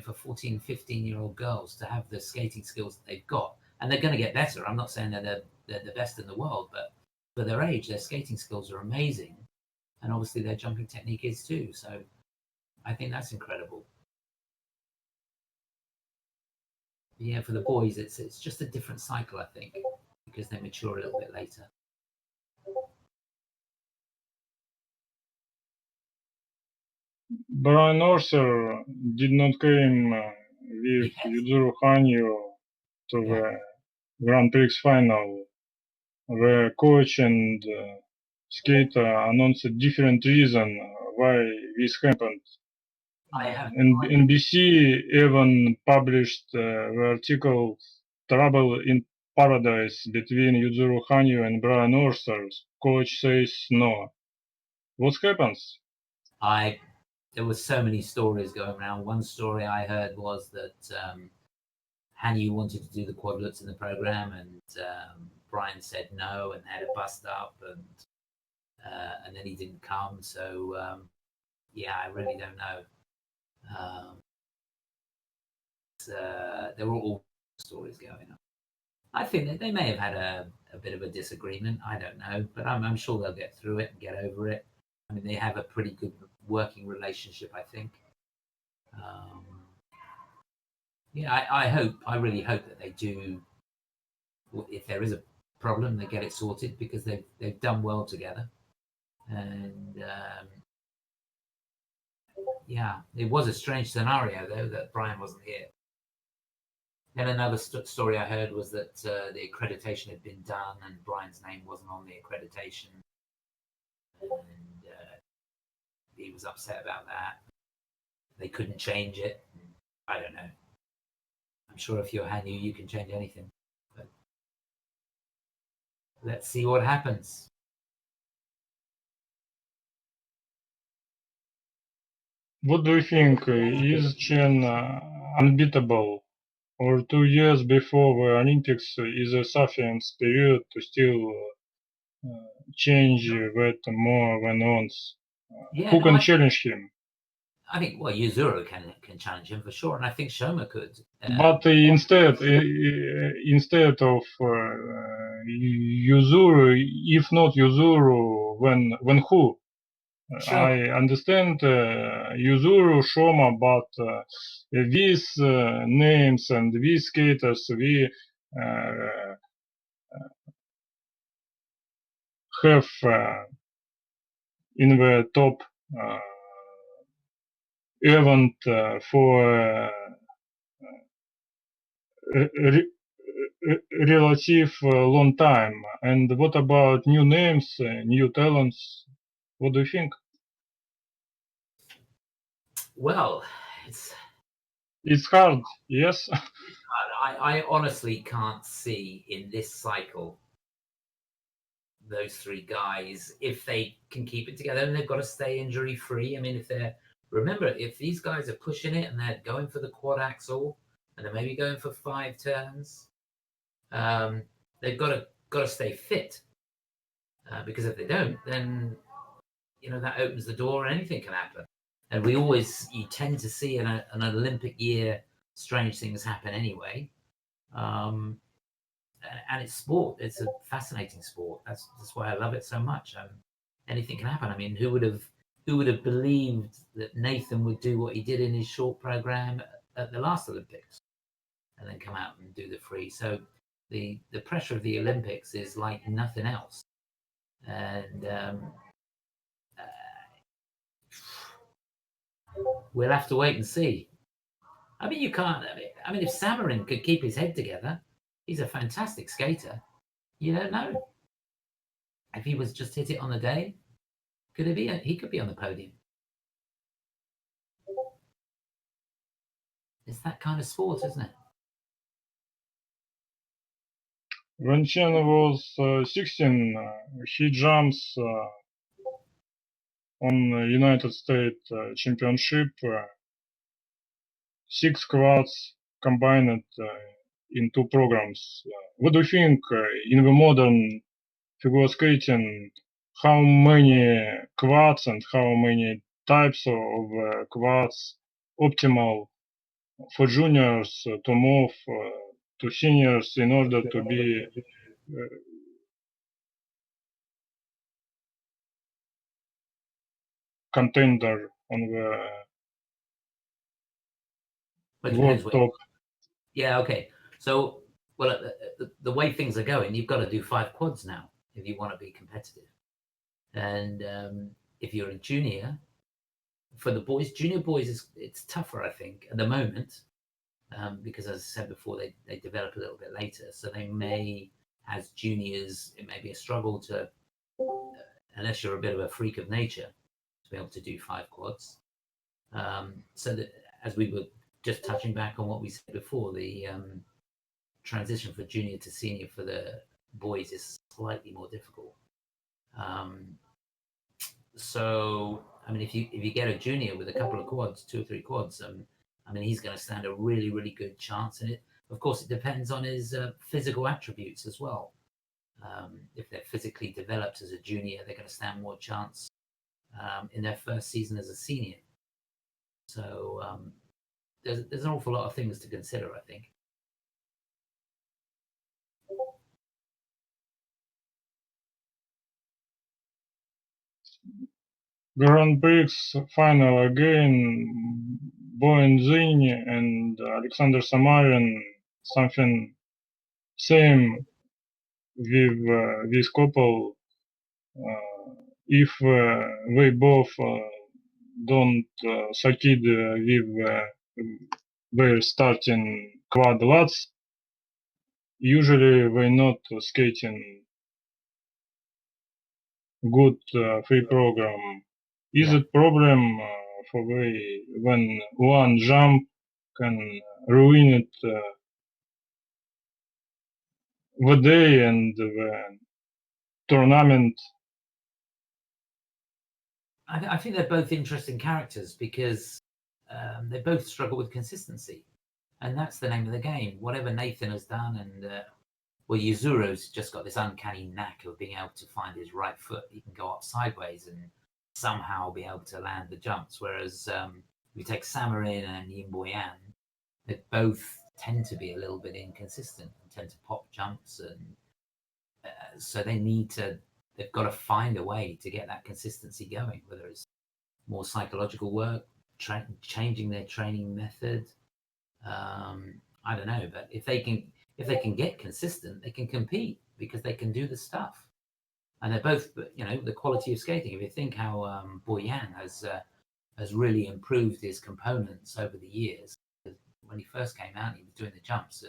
for 14, 15-year-old girls to have the skating skills that they've got, and they're going to get better. I'm not saying they're the best in the world, but for their age, their skating skills are amazing. And obviously their jumping technique is too. So I think that's incredible. Yeah, for the boys, it's just a different cycle, I think, because they mature a little bit later. Brian Orser did not came with Yuzuru Hanyu to the Grand Prix Final. The coach and skater announced a different reason why this happened. And NBC even published the article "Trouble in Paradise" between Yuzuru Hanyu and Brian Orser. Coach says no. What happens? There were so many stories going around. One story I heard was that Hanyu wanted to do the quadruples in the program, and Brian said no, and had a bust up, and then he didn't come. So I really don't know. There were all stories going on. I think that they may have had a bit of a disagreement. I don't know, but I'm sure they'll get through it and get over it. I mean, they have a pretty good working relationship, I think. I really hope that they do. If there is a problem, they get it sorted, because they've done well together. And it was a strange scenario though that Brian wasn't here. Then another story I heard was that the accreditation had been done and Brian's name wasn't on the accreditation, and he was upset about that. They couldn't change it. I don't know. I'm sure if you're Hanyu, you can change anything. But let's see what happens. What do you think? Is Chen unbeatable? Or 2 years before the Olympics is a sufficient period to still change that more than once? Who can challenge him? I think Yuzuru can challenge him for sure, and I think Shoma could. But instead of Yuzuru, if not Yuzuru, then who? Sure. I understand Yuzuru, Shoma, but these names and these skaters, we have in the top event for relative long time. And what about new names, new talents? What do you think? Well, it's hard, yes. I honestly can't see in this cycle those three guys, if they can keep it together, and they've got to stay injury free. I mean, if these guys are pushing it and they're going for the quad axel and they're maybe going for 5 turns, they've got to stay fit, because if they don't, then that opens the door and anything can happen. And you tend to see in an Olympic year, strange things happen anyway. And it's sport. It's a fascinating sport. That's why I love it so much. Anything can happen. I mean, who would have believed that Nathan would do what he did in his short program at the last Olympics, and then come out and do the free? So the pressure of the Olympics is like nothing else, and we'll have to wait and see. I mean, you can't. I mean, if Samarin could keep his head together, he's a fantastic skater. You don't know. If he was just hit it on the day, he could be on the podium. It's that kind of sport, isn't it? When Chen was 16, he jumps on United States Championship, 6 quads combined in 2 programs. What do you think in the modern figure skating, how many quads and how many types of quads optimal for juniors to move to seniors in order to be contender on the world top? Yeah, okay. So, well, the way things are going, you've got to do 5 quads now if you want to be competitive. And if you're a junior, for the boys, junior boys, it's tougher, I think, at the moment, because as I said before, they develop a little bit later. So they may, as juniors, it may be a struggle to, unless you're a bit of a freak of nature, to be able to do 5 quads. So that, as we were just touching back on what we said before, the transition for junior to senior for the boys is slightly more difficult. So, I mean, if you get a junior with a couple of quads, 2 or 3 quads, I mean, he's going to stand a really, really good chance. And of course, it depends on his physical attributes as well. If they're physically developed as a junior, they're going to stand more chance in their first season as a senior. So there's an awful lot of things to consider, I think. Grand Prix Final again, Boyan Zini and Alexander Samarin, something same with this couple. If they both don't succeed with their starting quad lads, usually they not skating good free program. Is it problem for they when one jump can ruin it the day and the tournament? I think they're both interesting characters because they both struggle with consistency, and that's the name of the game. Whatever Nathan has done, and Yuzuru's just got this uncanny knack of being able to find his right foot. He can go up sideways and somehow be able to land the jumps. Whereas if you take Samarin and Yin Boyan, they both tend to be a little bit inconsistent and tend to pop jumps, and so they've got to find a way to get that consistency going, whether it's more psychological work, changing their training method. I don't know, but if they can get consistent, they can compete because they can do the stuff. And they're both, the quality of skating. If you think how Boyan has really improved his components over the years. When he first came out, he was doing the jumps.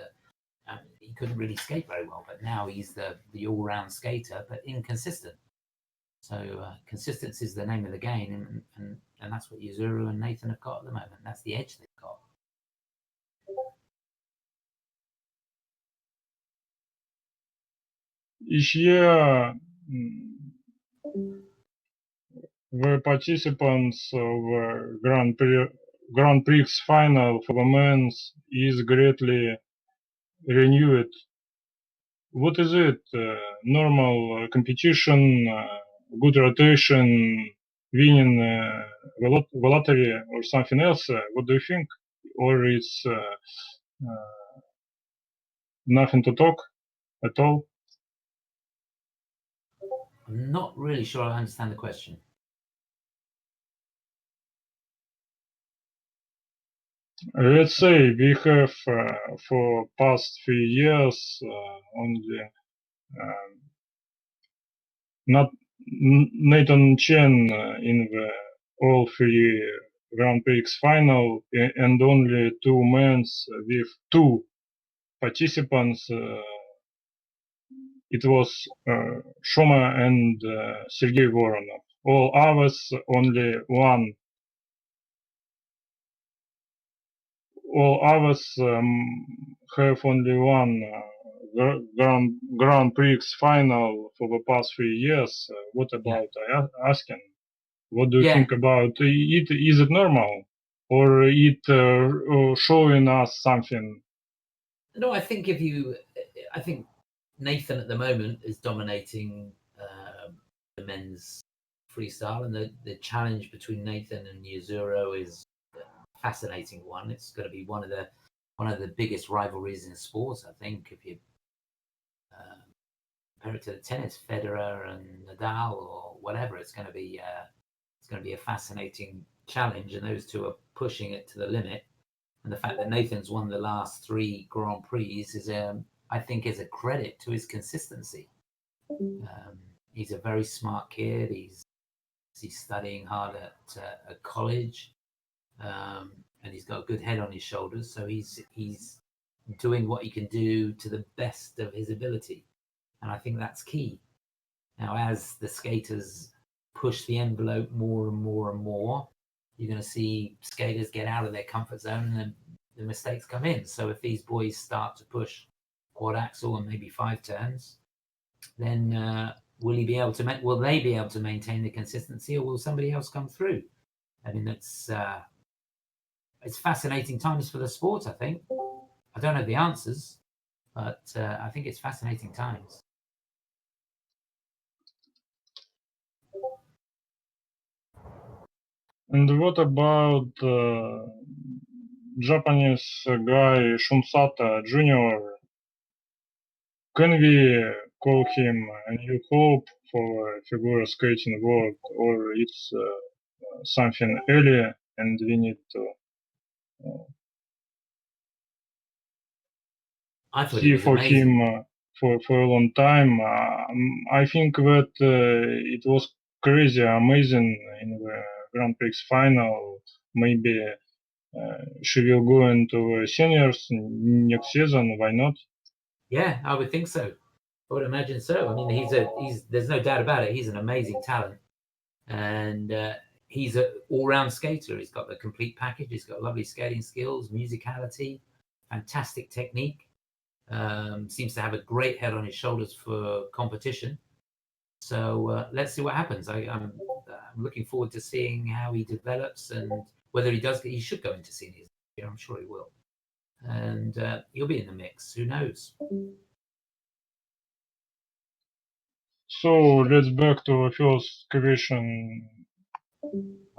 He couldn't really skate very well, but now he's the all-round skater, but inconsistent. So consistency is the name of the game, and that's what Yuzuru and Nathan have got at the moment. That's the edge they've got. Each year, the participants of Grand Prix Final for the men's is greatly renewed. what is it? Normal competition, good rotation, winning volatility or something else? What do you think? Or it's nothing to talk at all? I'm not really sure I understand the question. Let's say we have for past 3 years only not Nathan Chen in the all 3 Grand Prix Final and only 2 men with 2 participants. It was Shoma and Sergei Voronov. All others only one. All others have only one Grand Prix final for the past 3 years. What about asking? What do you think about it? Is it normal, or it showing us something? No, I think I think Nathan at the moment is dominating the men's freestyle, and the challenge between Nathan and Yuzuro is a fascinating one. It's going to be one of the biggest rivalries in sports, I think. If you compare it to the tennis, Federer and Nadal or whatever, it's going to be a fascinating challenge, and those two are pushing it to the limit. And the fact that Nathan's won the last 3 Grand Prix is, I think, is a credit to his consistency. He's a very smart kid. He's studying hard at college, and he's got a good head on his shoulders. So he's doing what he can do to the best of his ability, and I think that's key. Now, as the skaters push the envelope more and more and more, you're going to see skaters get out of their comfort zone and then the mistakes come in. So if these boys start to push quad axel and maybe 5 turns, then will they be able to maintain the consistency, or will somebody else come through? I mean, it's fascinating times for the sport, I think. I don't know the answers, but I think it's fascinating times. And what about Japanese guy Shumsata Jr.? Can we call him a new hope for figure skating world, or it's something early and we need to see for him for a long time? I think that it was crazy, amazing in the Grand Prix final. Maybe she will go into seniors next season. Why not? Yeah, I would think so. I would imagine so. I mean, there's no doubt about it. He's an amazing talent, and he's an all-round skater. He's got the complete package. He's got lovely skating skills, musicality, fantastic technique. Seems to have a great head on his shoulders for competition. So let's see what happens. I'm looking forward to seeing how he develops and whether he should go into seniors. I'm sure he will, and he'll be in the mix. Who knows? So let's back to the first question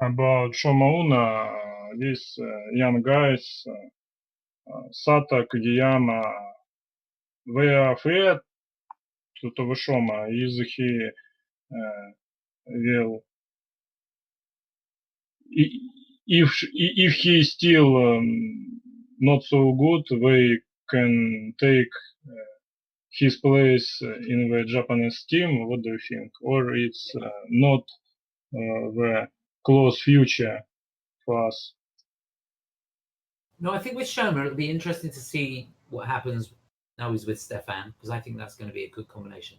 about Shomauna. These young guys, Sata, Kagiyama, they are afraid to Shoma. Is he will if he is still not so good, they can take his place in the Japanese team. What do you think? Or it's not the close future for us? No, I think with Shoma, it'll be interesting to see what happens now he's with Stefan, because I think that's going to be a good combination.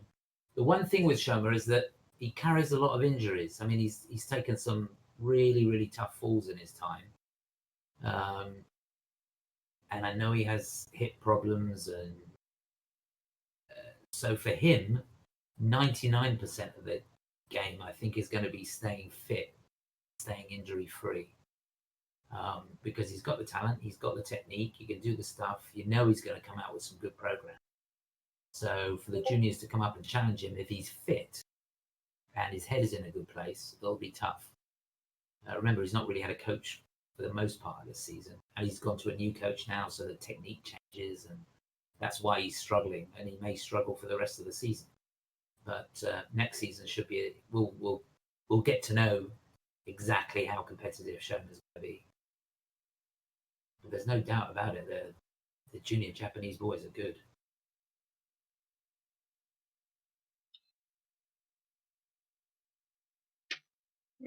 The one thing with Shoma is that he carries a lot of injuries. I mean, he's taken some really, really tough falls in his time. And I know he has hip problems. And so for him, 99% of the game, I think, is going to be staying fit, staying injury-free. Because he's got the talent, he's got the technique, he can do the stuff. You know he's going to come out with some good program. So for the juniors to come up and challenge him, if he's fit and his head is in a good place, it'll be tough. Remember, he's not really had a coach for the most part of this season, and he's gone to a new coach now, so the technique changes, and that's why he's struggling, and he may struggle for the rest of the season. But next season should be we'll get to know exactly how competitive Shona's going to be. But there's no doubt about it. The junior Japanese boys are good.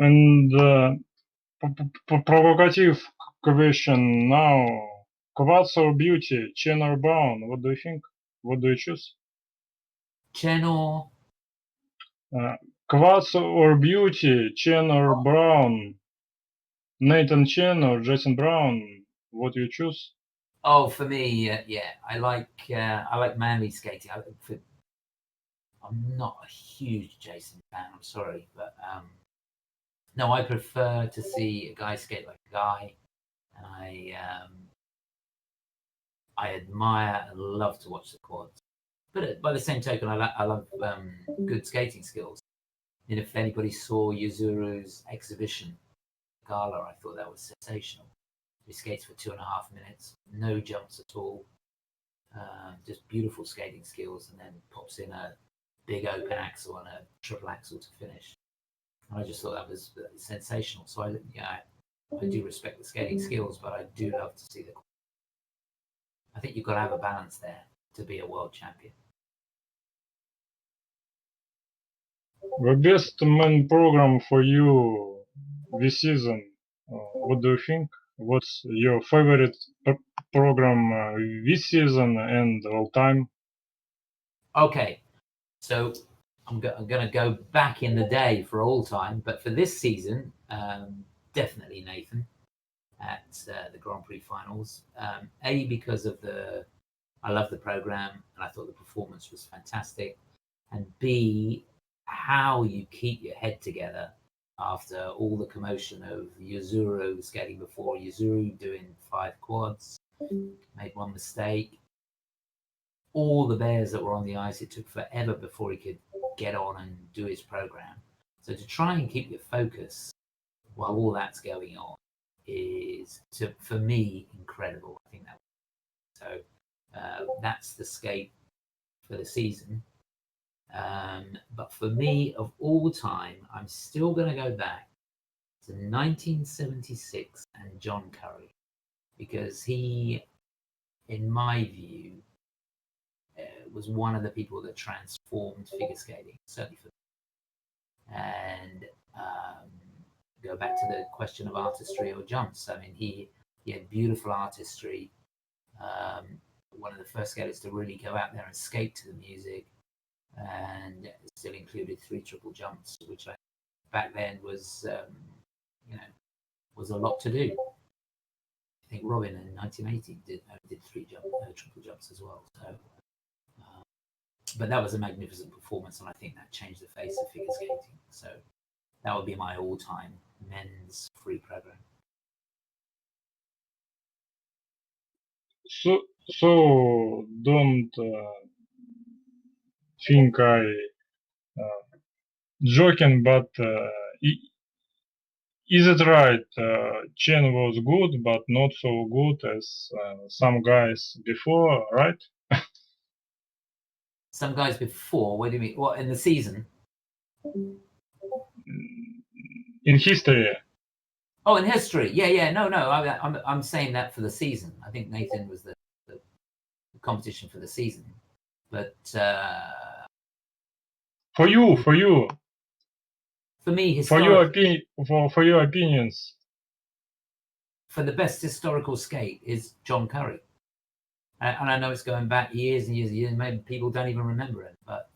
And provocative question now. Quartz or Beauty, Chen or Brown? What do you think? What do you choose? Chen or? Quartz or Beauty, Chen or Brown? Nathan Chen or Jason Brown? What do you choose? Oh, for me, yeah, I like manly skating. I'm not a huge Jason fan. I'm sorry, but no, I prefer to see a guy skate like a guy, and I admire and love to watch the quads. But by the same token, I love good skating skills. And if anybody saw Yuzuru's exhibition gala, I thought that was sensational. He skates for 2.5 minutes, no jumps at all, just beautiful skating skills, and then pops in a big open axle and a triple axle to finish. And I just thought that was sensational. So I do respect the skating skills, but I do love to see the. I think you've got to have a balance there to be a world champion. The best main program for you this season, what do you think? What's your favorite program this season and all time? Okay, so I'm going to go back in the day for all time, but for this season, definitely Nathan at the Grand Prix Finals. A, because of I love the program and I thought the performance was fantastic, and B, how you keep your head together after all the commotion of Yuzuru skating before, Yuzuru doing 5 quads, made one mistake. All the bears that were on the ice, it took forever before he could get on and do his program. So to try and keep your focus while all that's going on is, for me, incredible. I think that's the skate for the season. But for me, of all time, I'm still going to go back to 1976 and John Curry, because he, in my view, was one of the people that transformed figure skating, certainly for me. And go back to the question of artistry or jumps. I mean, he had beautiful artistry. One of the first skaters to really go out there and skate to the music, and still included 3 triple jumps, which back then was was a lot to do. I think Robin in 1980 did 3 triple jumps as well. So, but that was a magnificent performance, and I think that changed the face of figure skating. So that would be my all-time men's free program. So don't think I joking, but is it right? Chen was good, but not so good as some guys before, right? Some guys before? What do you mean? What, in the season? In history. Oh, in history? Yeah. No. I'm saying that for the season. I think Nathan was the competition for the season, but for you, for me, for your opinions, for the best historical skate is John Curry. And I know it's going back years and years and years. Maybe people don't even remember it, but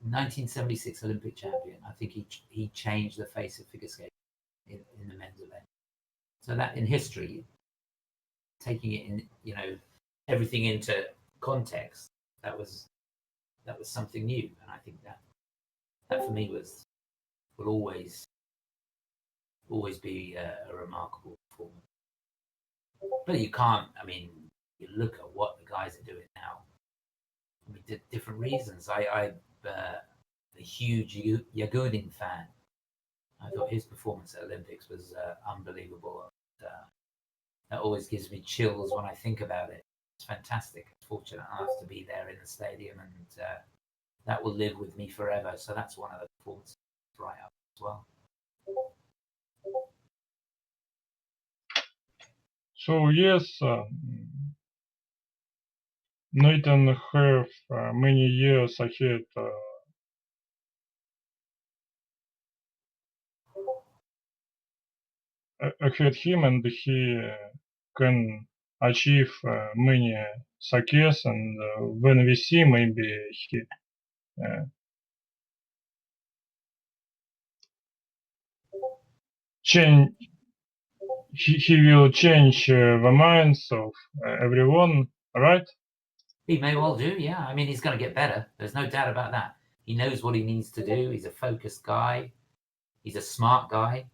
1976 Olympic champion. I think he changed the face of figure skating in the men's event. So that in history, taking it in, everything into context, that was something new, and I think that for me will always be a remarkable performance. But you can't. I mean, you look at what the guys are doing now. different reasons. I'm a huge Yagudin fan. I thought his performance at Olympics was unbelievable. And, that always gives me chills when I think about it. It's fantastic. I'm fortunate enough to be there in the stadium, and that will live with me forever. So that's one of the performances right up as well. So yes, Nathan have many years ahead him, and he can achieve many success. And when we see, maybe he change. He will change the minds of everyone, right? He may well do, yeah. I mean, he's going to get better. There's no doubt about that. He knows what he needs to do. He's a focused guy. He's a smart guy.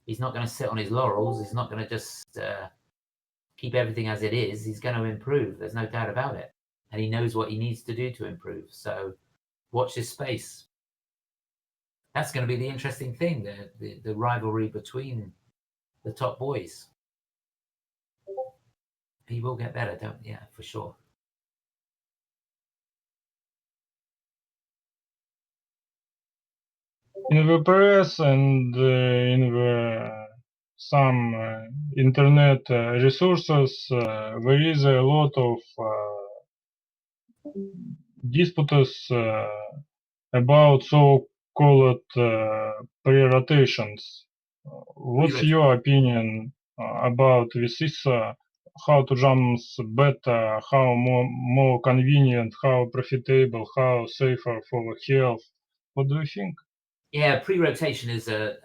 He's not going to sit on his laurels. He's not going to just keep everything as it is. He's going to improve. There's no doubt about it. And he knows what he needs to do to improve. So watch his space. That's going to be the interesting thing, the rivalry between the top boys. He will get better, yeah, for sure. In the press and in the some internet resources, there is a lot of disputes about so-called pre-rotations. What's your opinion about this? How to jump better, how more convenient, how profitable, how safer for health? What do you think? Yeah, pre-rotation is an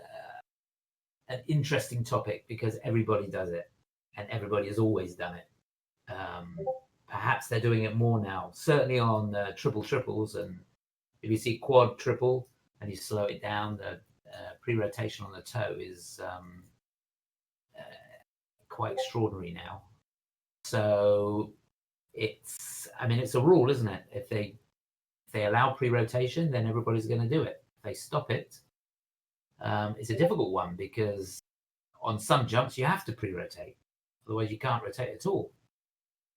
interesting topic because everybody does it, and everybody has always done it. Perhaps they're doing it more now. Certainly on triples, and if you see quad triple and you slow it down, the pre-rotation on the toe is quite extraordinary now. So it's a rule, isn't it? If they allow pre-rotation, then everybody's going to do it. If they stop it, it's a difficult one because on some jumps you have to pre-rotate, otherwise you can't rotate at all.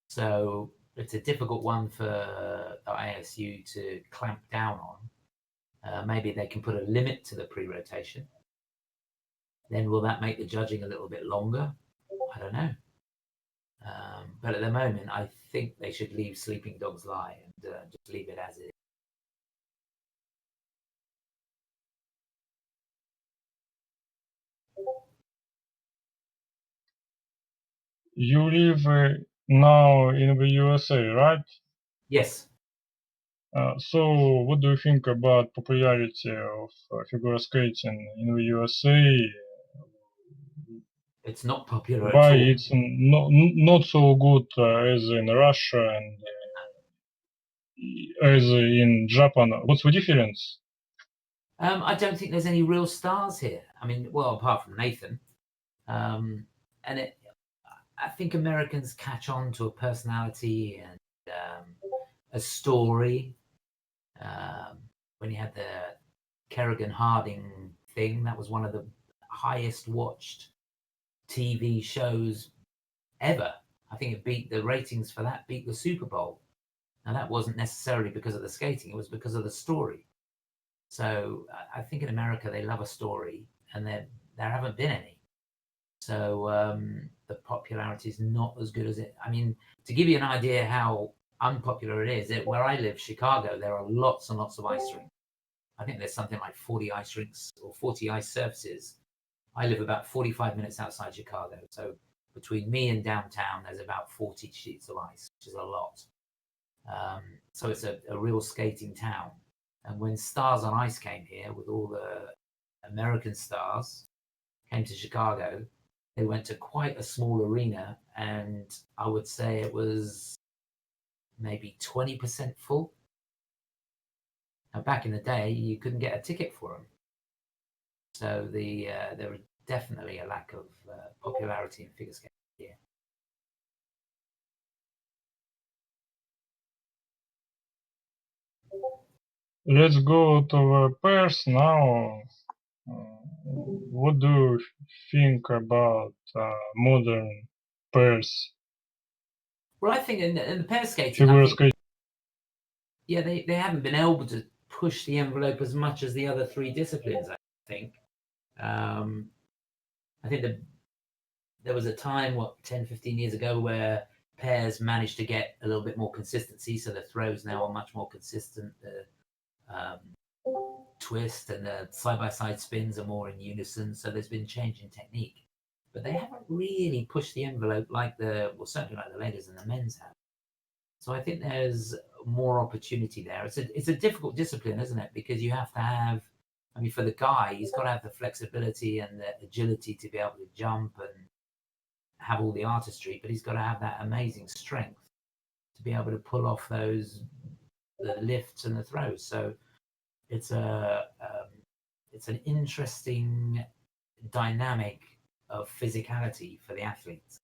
So it's a difficult one for the ISU to clamp down on. Maybe they can put a limit to the pre-rotation. Then will that make the judging a little bit longer? I don't know. But at the moment, I think they should leave sleeping dogs lie and just leave it as it is. You live now in the USA, right? Yes. So what do you think about popularity of figure skating in the USA? It's not popular Why at all. it's not so good as in Russia and as in Japan? What's the difference? I don't think there's any real stars here. I mean, well, apart from Nathan. I think Americans catch on to a personality and a story. When you had the Kerrigan Harding thing, that was one of the highest watched TV shows ever. I think it beat the ratings for that, beat the Super Bowl. Now that wasn't necessarily because of the skating, it was because of the story. So I think in America they love a story, and there haven't been any. So the popularity is not as good as it. I mean, to give you an idea how unpopular it is, where I live, Chicago, there are lots and lots of ice rinks. I think there's something like 40 ice rinks or 40 ice surfaces. I live about 45 minutes outside Chicago. So between me and downtown, there's about 40 sheets of ice, which is a lot. So it's a real skating town. And when Stars on Ice came here with all the American stars, came to Chicago, they went to quite a small arena, and I would say it was maybe 20% full. Now, back in the day, you couldn't get a ticket for them. So there was definitely a lack of popularity in figure skating here. Let's go to the pairs now. What do you think about modern pairs? Well, I think in the pair skating, Figure skating. yeah, they haven't been able to push the envelope as much as the other three disciplines, I think. I think there was a time, 10, 15 years ago, where pairs managed to get a little bit more consistency, so the throws now are much more consistent. The twist and the side-by-side spins are more in unison, so there's been change in technique. But they haven't really pushed the envelope like certainly like the ladies and the men's have. So I think there's more opportunity there. It's a difficult discipline, isn't it? Because you have to have, I mean, for the guy, he's got to have the flexibility and the agility to be able to jump and have all the artistry, but he's got to have that amazing strength to be able to pull off the lifts and the throws. So it's an interesting dynamic of physicality for the athletes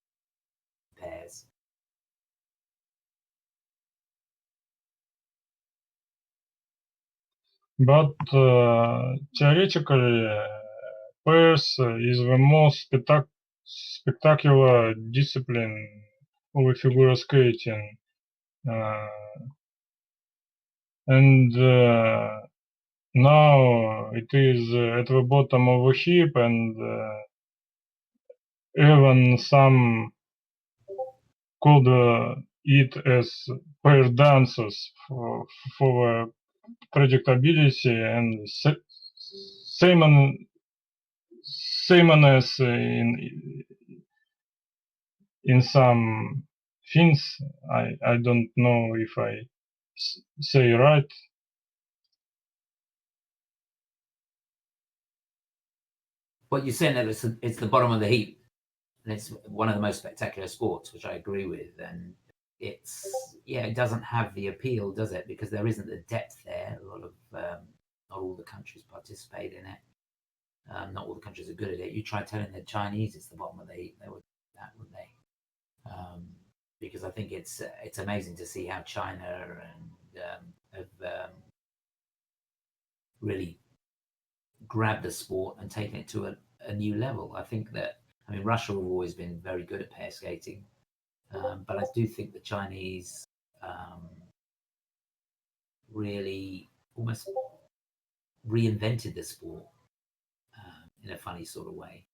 pairs. But theoretically, pairs is the most spectacular discipline of figure skating. And now it is at the bottom of the heap, and even some could it as pair dances for the predictability and sameness in some things. I don't know if I say right. What you're saying that it's the bottom of the heap, and it's one of the most spectacular sports, which I agree with. And it doesn't have the appeal, does it? Because there isn't the depth there. A lot of not all the countries participate in it. Not all the countries are good at it. You try telling the Chinese it's the bottom of the heap, they would that, wouldn't they? Because I think it's amazing to see how China and have really grabbed the sport and taken it to a new level. I think that, I mean, Russia have always been very good at pair skating, but I do think the Chinese really almost reinvented the sport in a funny sort of way,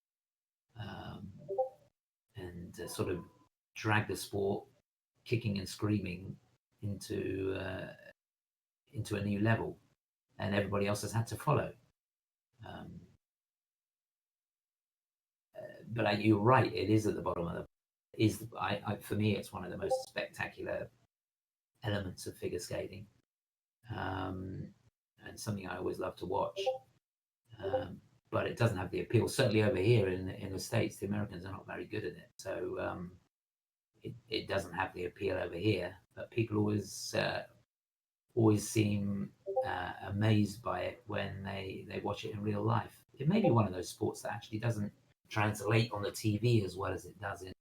and sort of dragged the sport kicking and screaming into a new level, and everybody else has had to follow. But you're right; it is at the bottom of the. For me, it's one of the most spectacular elements of figure skating, and something I always love to watch. But it doesn't have the appeal. Certainly over here in the States, the Americans are not very good at it, so it doesn't have the appeal over here. But people always seem amazed by it when they watch it in real life. It may be one of those sports that actually doesn't translate on the TV as well as it does in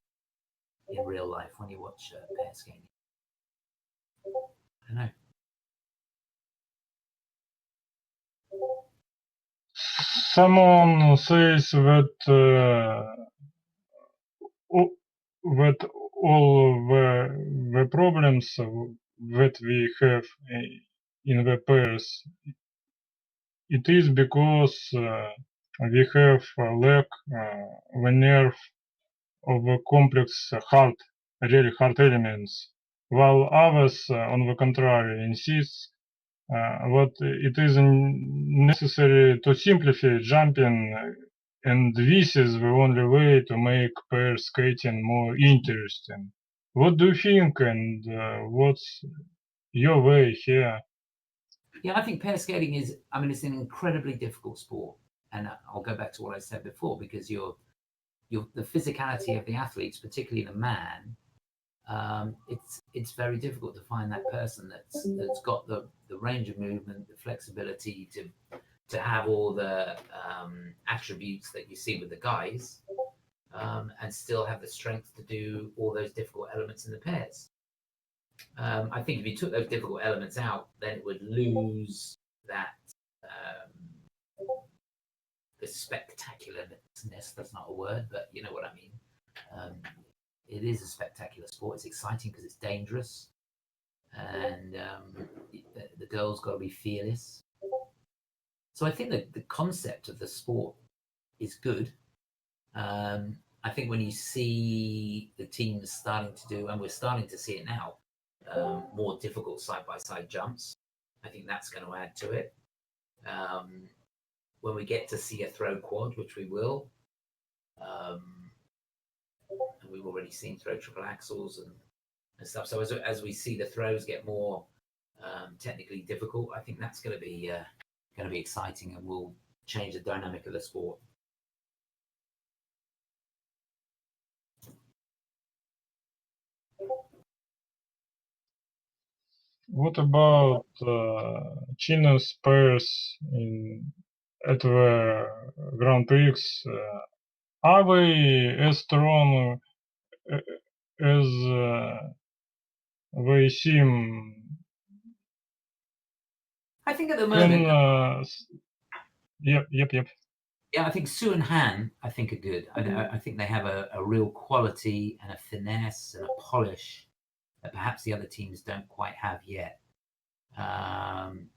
real life when you watch pair skating. I don't know. Someone says that all the problems that we have in the pairs, it is because we have lack the nerve of the complex really hard elements, while others, on the contrary, insist that it is necessary to simplify jumping, and this is the only way to make pair skating more interesting. What do you think, and what's your way here? Yeah, I think pair skating it's an incredibly difficult sport, and I'll go back to what I said before, because the physicality of the athletes, particularly the man, it's very difficult to find that person that's got the range of movement, the flexibility to have all the attributes that you see with the guys, and still have the strength to do all those difficult elements in the pairs. I think if you took those difficult elements out, then it would lose that the spectacularness. That's not a word, but you know what I mean. It is a spectacular sport. It's exciting because it's dangerous, and the girls got to be fearless. So I think that the concept of the sport is good. I think when you see the teams starting to do, and we're starting to see it now, more difficult side-by-side jumps, I think that's going to add to it. When we get to see a throw quad, which we will, and we've already seen throw triple axels and stuff. So as we see the throws get more technically difficult, I think that's going to be exciting and will change the dynamic of the sport. What about China's pairs at the Grand Prix? Are they as strong as they seem? I think at the moment, Yep. yeah, I think Sue and Han, I think are good. I think they have a real quality and a finesse and a polish that perhaps the other teams don't quite have yet.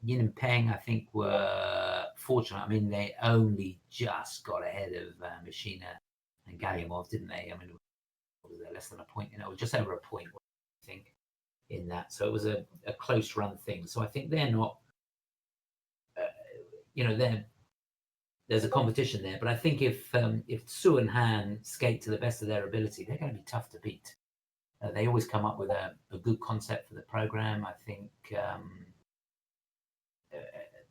Yin and Peng, I think, were fortunate. I mean, they only just got ahead of Machina and Galyamov, didn't they? I mean, what was there, less than a point? You know, just over a point, I think, in that. So it was a close run thing. So I think they're not, there's a competition there. But I think if Sue and Han skate to the best of their ability, they're going to be tough to beat. They always come up with a good concept for the program. I think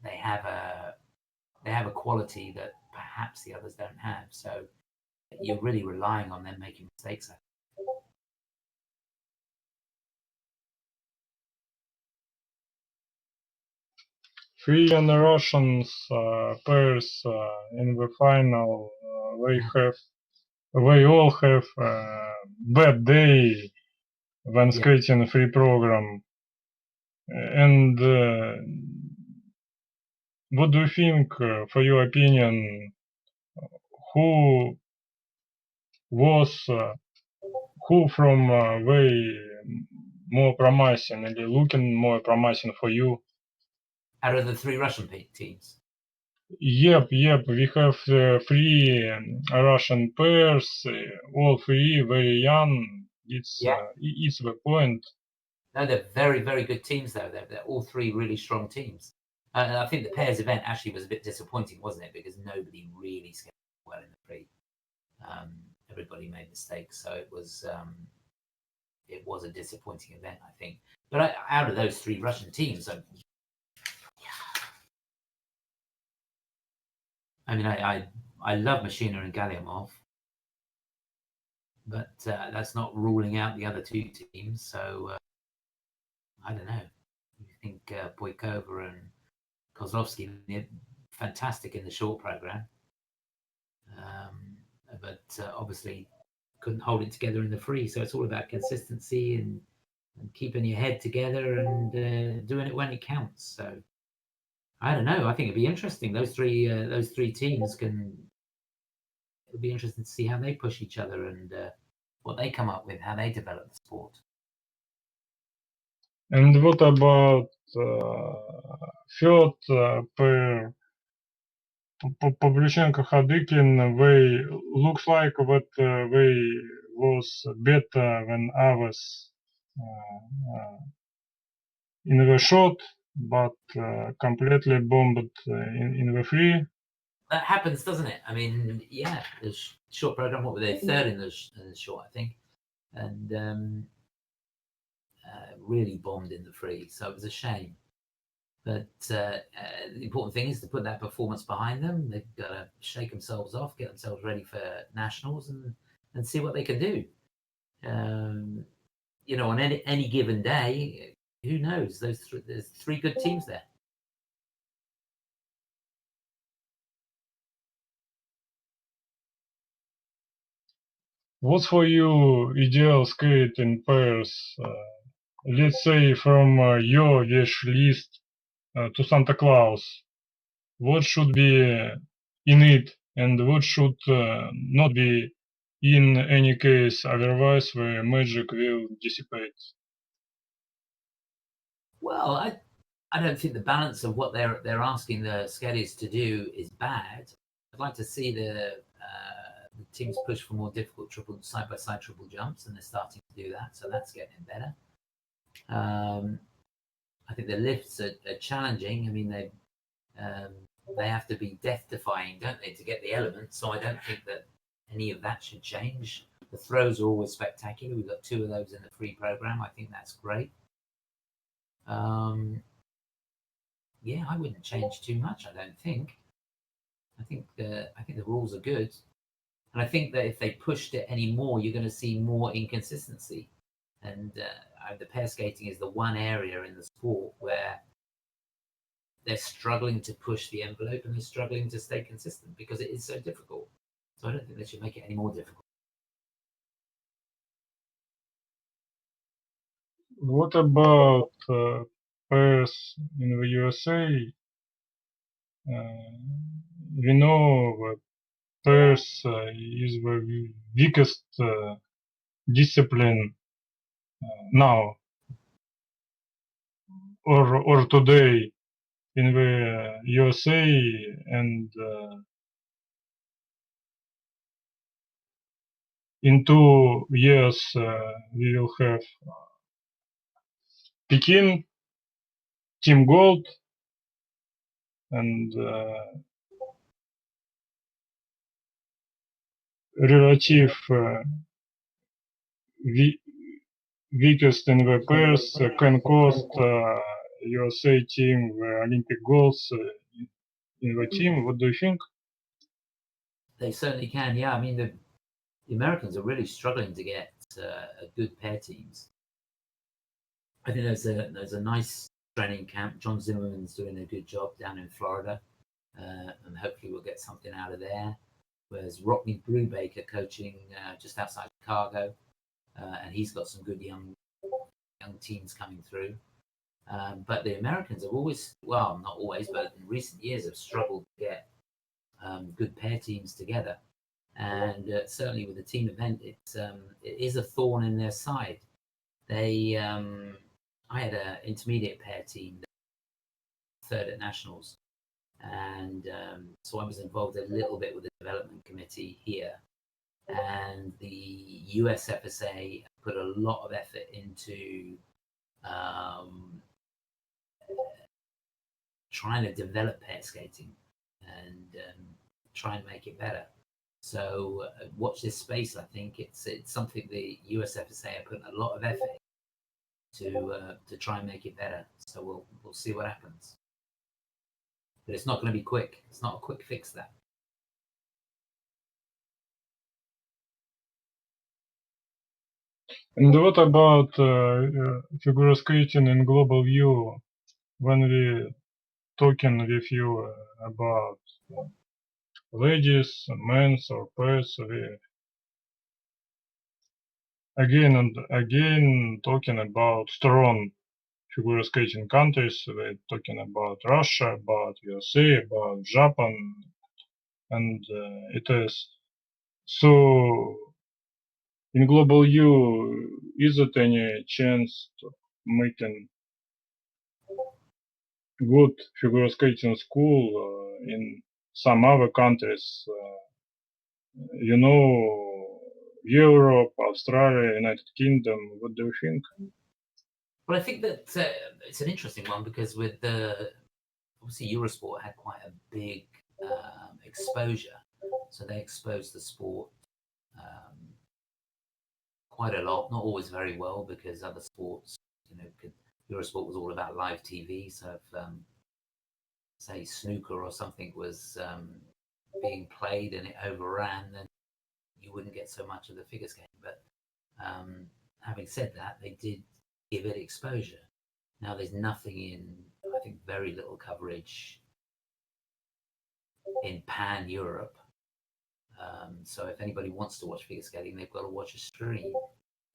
they have a quality that perhaps the others don't have. So you're really relying on them making mistakes. Three Russians pairs in the final. They all have a bad day when skating free program. And what do you think, for your opinion, who from way more promising, or looking more promising for you? Out of the three Russian teams? Yep. We have three Russian pairs, all three very young. It's the point. No, they're very, very good teams, though. They're all three really strong teams. I think the pairs event actually was a bit disappointing, wasn't it? Because nobody really skated well in the free. Everybody made mistakes, so it was a disappointing event, I think. But out of those three Russian teams, I mean, I love Machina and Galyamov, but that's not ruling out the other two teams. So I don't know. You think Boykova and Kozlovsky, fantastic in the short program, but obviously couldn't hold it together in the free. So it's all about consistency and keeping your head together and doing it when it counts. So I don't know. I think it'd be interesting. Those three teams it'll be interesting to see how they push each other and what they come up with, how they develop the sport. And what about third pair, Pavlyuchenko Hadykin? They looks like that they was better than others in the shot, but completely bombed in the free. That happens, doesn't it? I mean, yeah, the short program. What were they? Third in the short, I think, and really bombed in the free. So it was a shame. But the important thing is to put that performance behind them. They've got to shake themselves off, get themselves ready for nationals, and see what they can do. On any given day, who knows? There's three good teams there. What's for you ideal skate in pairs let's say from your wish list to Santa Claus, what should be in it and what should not be in any case, otherwise the magic will dissipate? Well, I don't think the balance of what they're asking the Skeddies to do is bad. I'd like to see the teams push for more difficult side by side triple jumps, and they're starting to do that, so that's getting better. I think the lifts are challenging. I mean, they have to be death-defying, don't they, to get the element? So I don't think that any of that should change. The throws are always spectacular. We've got 2 of those in the free program. I think that's great. Yeah, I wouldn't change too much. I don't think. I think the rules are good, and I think that if they pushed it any more, you're going to see more inconsistency. And the pair skating is the one area in the sport where they're struggling to push the envelope and they're struggling to stay consistent because it is so difficult. So I don't think they should make it any more difficult. What about pairs in the USA? We know that pairs is the weakest discipline now or today in the USA, and in 2 years we will have Peking, Team Gold, and relative weakest in the pairs can cost USA team the Olympic golds in the team. What do you think? They certainly can. Yeah, I mean the Americans are really struggling to get good pair teams. I think there's a nice training camp. John Zimmerman's doing a good job down in Florida, and hopefully we'll get something out of there. Whereas Rockney Brubaker coaching just outside Chicago, and he's got some good young teams coming through. But the Americans have always, well, not always, but in recent years have struggled to get good pair teams together. And certainly with the team event, it is a thorn in their side. I had an intermediate pair team, third at nationals, and so I was involved a little bit with the development committee here. And the USFSA put a lot of effort into trying to develop pair skating and try and make it better. So watch this space. I think it's something the USFSA are putting a lot of effort to try and make it better. So we'll see what happens. But it's not going to be quick. It's not a quick fix, that. And what about figure skating in global view? When we talking with you about ladies, men's or pairs, we again and again talking about strong figure skating countries. We're talking about Russia, about USA, about Japan, and it is so. In global view, is it any chance to making good figure skating school in some other countries? Europe, Australia, United Kingdom. What do you think? Well, I think that it's an interesting one because with obviously Eurosport had quite a big exposure, so they exposed the sport quite a lot, not always very well because other sports, Eurosport was all about live TV. So if say snooker or something was being played and it overran, then you wouldn't get so much of the figure skating. But having said that, they did give it exposure. Now there's nothing I think very little coverage in pan Europe. So if anybody wants to watch figure skating, they've got to watch a stream.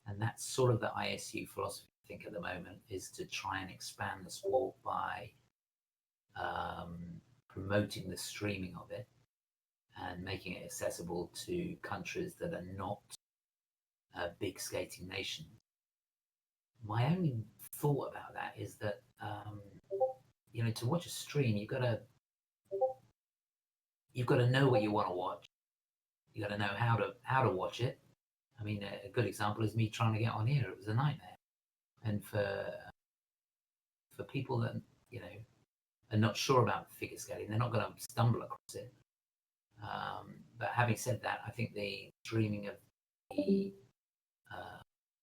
And that's sort of the ISU philosophy. think, at the moment is to try and expand the sport by promoting the streaming of it and making it accessible to countries that are not big skating nations. My only thought about that is that to watch a stream, you've got to know what you want to watch. You got to know how to watch it. I mean, a good example is me trying to get on here. It was a nightmare, and for people that are not sure about figure skating, they're not going to stumble across it. But having said that, I think the streaming of the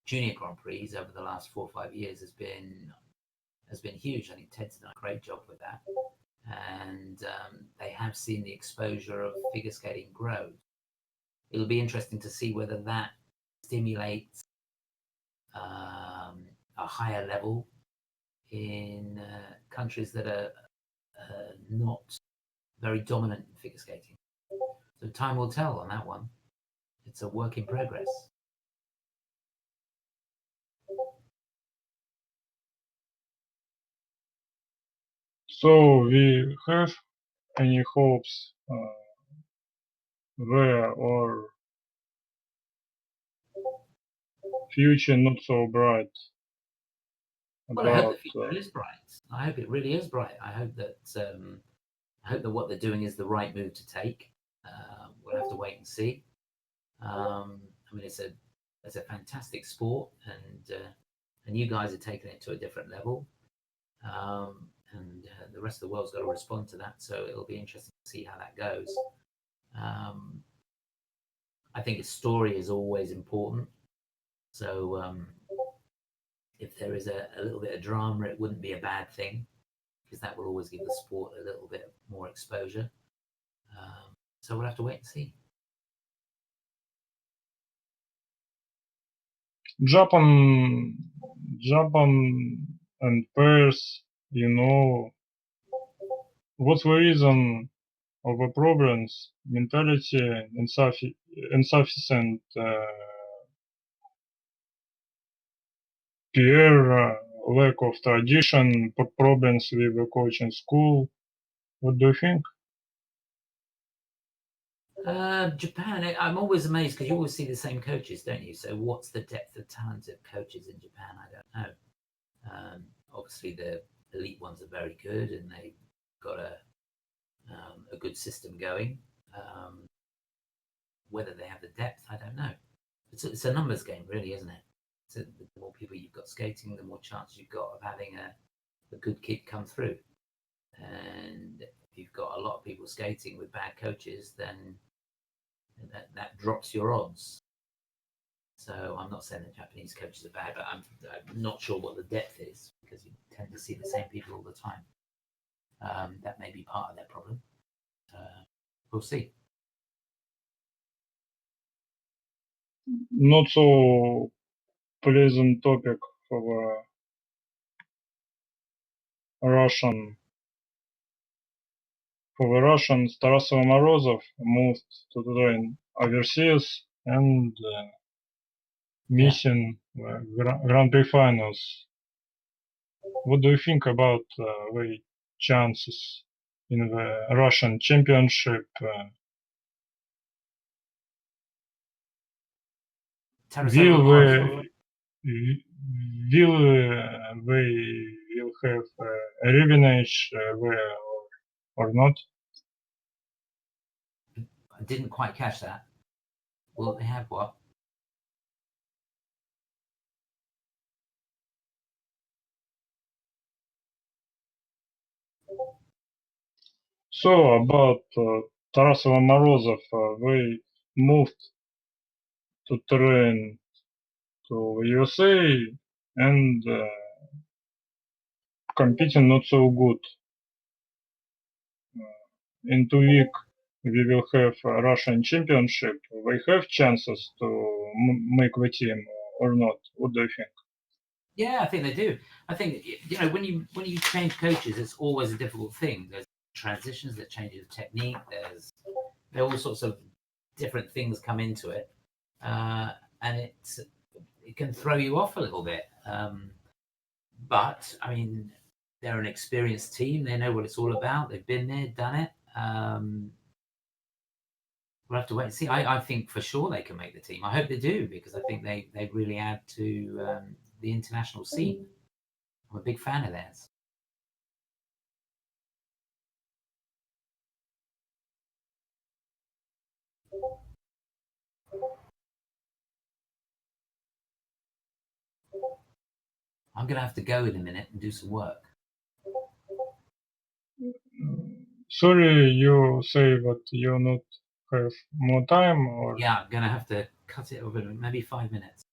junior Grand Prix over the last 4 or 5 years has been huge. I think Ted's done a great job with that, and they have seen the exposure of figure skating grow. It'll be interesting to see whether that stimulates a higher level in countries that are not very dominant in figure skating. So time will tell on that one. It's a work in progress. So we have any hopes there, or future not so bright? Well, I hope the future is bright. I hope it really is bright. I hope that what they're doing is the right move to take. We'll have to wait and see. I mean, it's a fantastic sport, and you guys are taking it to a different level. And the rest of the world's got to respond to that. So it'll be interesting to see how that goes. I think a story is always important. So if there is a little bit of drama, it wouldn't be a bad thing, because that will always give the sport a little bit more exposure. So we'll have to wait and see. Japan and pairs, what's the reason of the problems? Mentality, insufficient peer, lack of tradition, problems with the coaching school. What do you think? Japan, I'm always amazed because you always see the same coaches, don't you? So what's the depth of talent of coaches in Japan? I don't know. Obviously, the elite ones are very good, and they've got a good system going. Whether they have the depth, I don't know. It's a numbers game, really, isn't it? So the more people you've got skating, the more chances you've got of having a good kid come through. And if you've got a lot of people skating with bad coaches, then that drops your odds. So I'm not saying that Japanese coaches are bad, but I'm not sure what the depth is, because you tend to see the same people all the time. That may be part of their problem. We'll see. Not so pleasant topic for the Russian. For the Russians, Tarasov Morozov moved to train overseas and missing Grand Prix Finals. What do you think about the chances in the Russian Championship? Will they will have a revanche there or not? I didn't quite catch that. Will they have what? So about Tarasov and Morozov, they moved to train to USA and competing not so good. In 2 weeks we will have a Russian Championship. They have chances to make the team or not? What do you think? Yeah, I think they do. I think when you change coaches, it's always a difficult thing. There's transitions, that changes of technique. There are all sorts of different things come into it, and it can throw you off a little bit. but I mean, they're an experienced team. They know what it's all about. They've been there, done it. We'll have to wait and see. I think for sure they can make the team. I hope they do, because I think they really add to the international scene. I'm a big fan of theirs. I'm going to have to go in a minute and do some work. Sorry, you say that you not have more time, or Yeah, I'm going to have to cut it over maybe 5 minutes.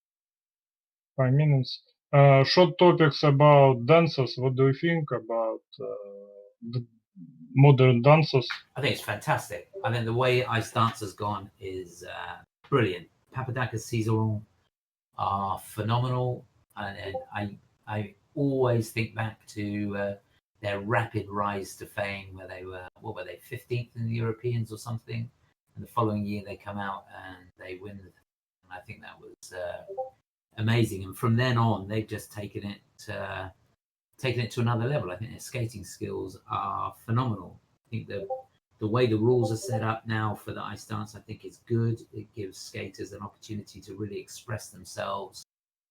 5 minutes. Short topics about dancers. What do you think about the modern dancers? I think it's fantastic. I think the way Ice Dance has gone is brilliant. Papadakis, Cizeron are phenomenal, and I always think back to their rapid rise to fame, where they were, what were they, 15th in the Europeans or something, and the following year they come out and they win. And I think that was amazing. And from then on, they've just taken it to another level. I think their skating skills are phenomenal. I think the way the rules are set up now for the ice dance, I think is good. It gives skaters an opportunity to really express themselves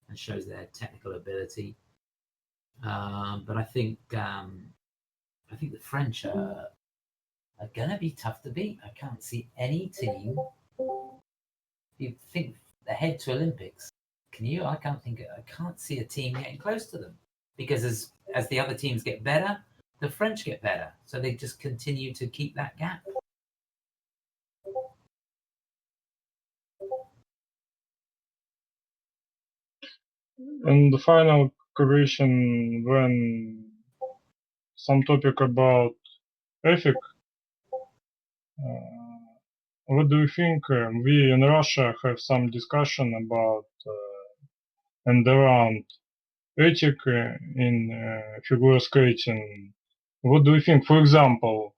and shows their technical ability. But I think the French are going to be tough to beat. I can't see any team. You think ahead to Olympics? Can you? I can't see a team getting close to them, because as the other teams get better, the French get better. So they just continue to keep that gap. And the final question, when some topic about ethic, what do you think? We in Russia have some discussion about and around ethic in figure skating. What do you think? For example,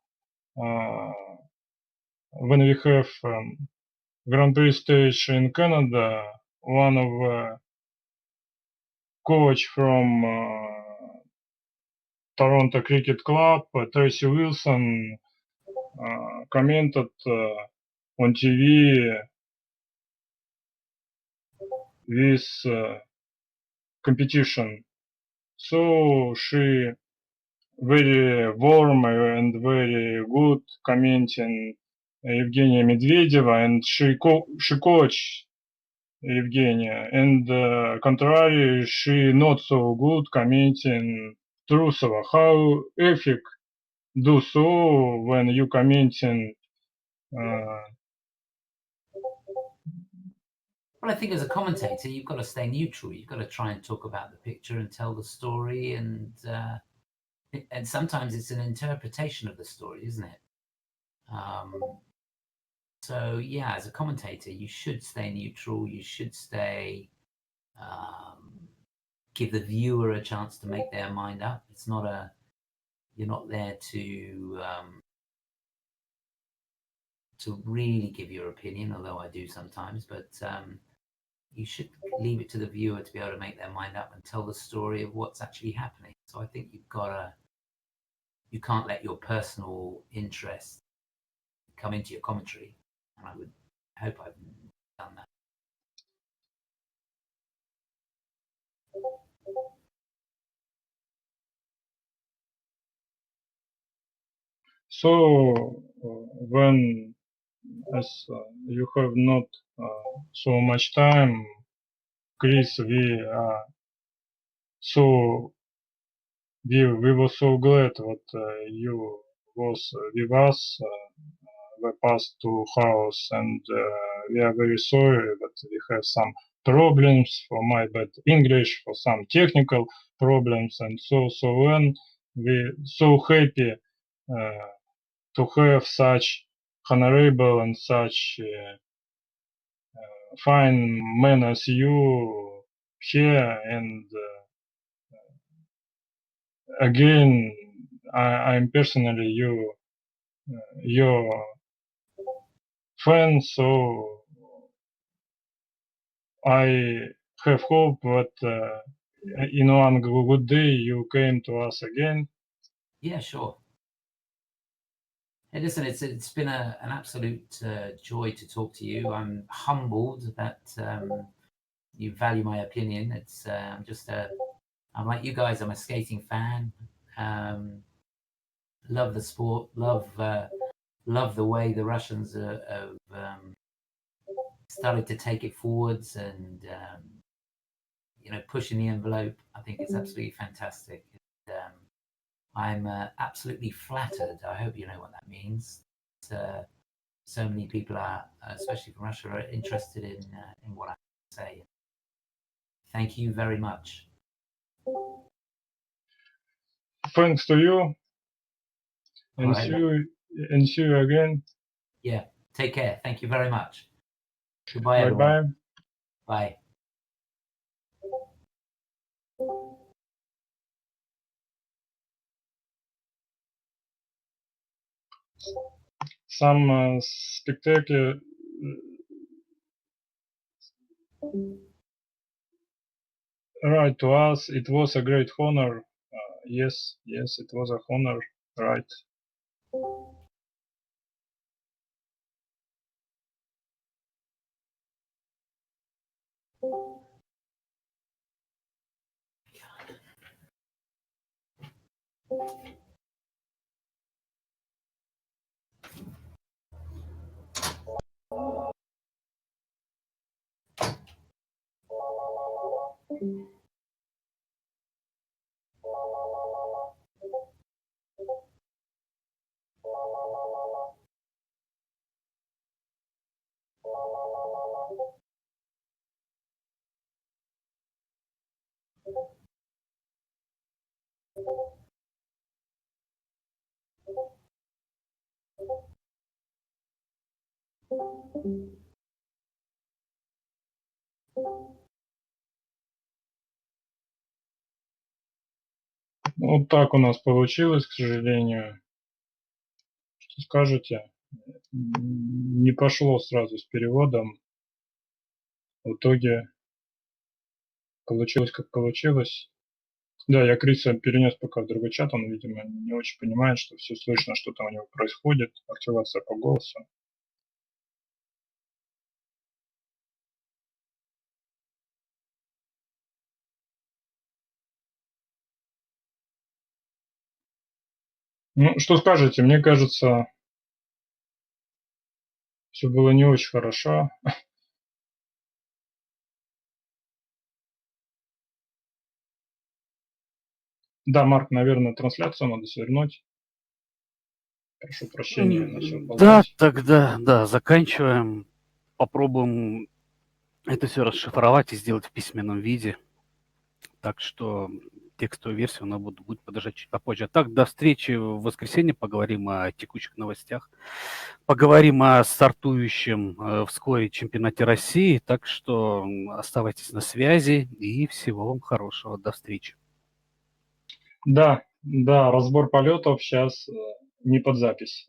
when we have Grand Prix stage in Canada, one of coach from Toronto Cricket Club, Tracy Wilson, commented on TV this competition. So she very warm and very good commenting Evgenia Medvedeva, and she coach Evgenia, and contrary, she not so good commenting Trusova. How ethic do so when you commenting? Well, I think as a commentator, you've got to stay neutral. You've got to try and talk about the picture and tell the story, and sometimes it's an interpretation of the story, isn't it? So yeah, as a commentator, you should stay neutral. You should stay, give the viewer a chance to make their mind up. You're not there to really give your opinion, although I do sometimes, but you should leave it to the viewer to be able to make their mind up and tell the story of what's actually happening. So I think you can't let your personal interest come into your commentary, and I would hope I've done that. So when as you have not so much time, Chris, we were so glad that you was with us the past 2 hours, and we are very sorry that we have some problems for my bad English, for some technical problems, and so when we so happy to have such honorable and such fine man as you here, and again, I'm personally your fan, so I have hope that in one good day you came to us again. Yeah, sure. Hey, listen, it's been an absolute joy to talk to you. I'm humbled that you value my opinion. I'm like you guys. I'm a skating fan. Love the sport. Love the way the Russians have started to take it forwards and pushing the envelope. I think it's absolutely fantastic. And, I'm absolutely flattered. I hope you know what that means. So many people are, especially from Russia, are interested in what I say. Thank you very much. Thanks to you, All and right. see you again. Yeah. Take care. Thank you very much. Goodbye, Bye everyone. bye. Bye. Some spectacular. Right, to us it was a great honor. Yes, it was a honor. Right. Вот так у нас получилось, к сожалению. Что скажете? Не пошло сразу с переводом. В итоге получилось, как получилось. Да, я Криса перенес пока в другой чат, он, видимо, не очень понимает, что все слышно, что там у него происходит, активация по голосу. Ну, что скажете? Мне кажется, все было не очень хорошо. Да, Марк, наверное, трансляцию надо свернуть. Прошу прощения, начал Да, болтать. тогда, да, заканчиваем. Попробуем это все расшифровать и сделать в письменном виде. Так что текстовую версию она будет подождать чуть попозже. А так, до встречи в воскресенье. Поговорим о текущих новостях. Поговорим о стартующем вскоре чемпионате России. Так что оставайтесь на связи и всего вам хорошего. До встречи. Да, разбор полетов сейчас не под запись.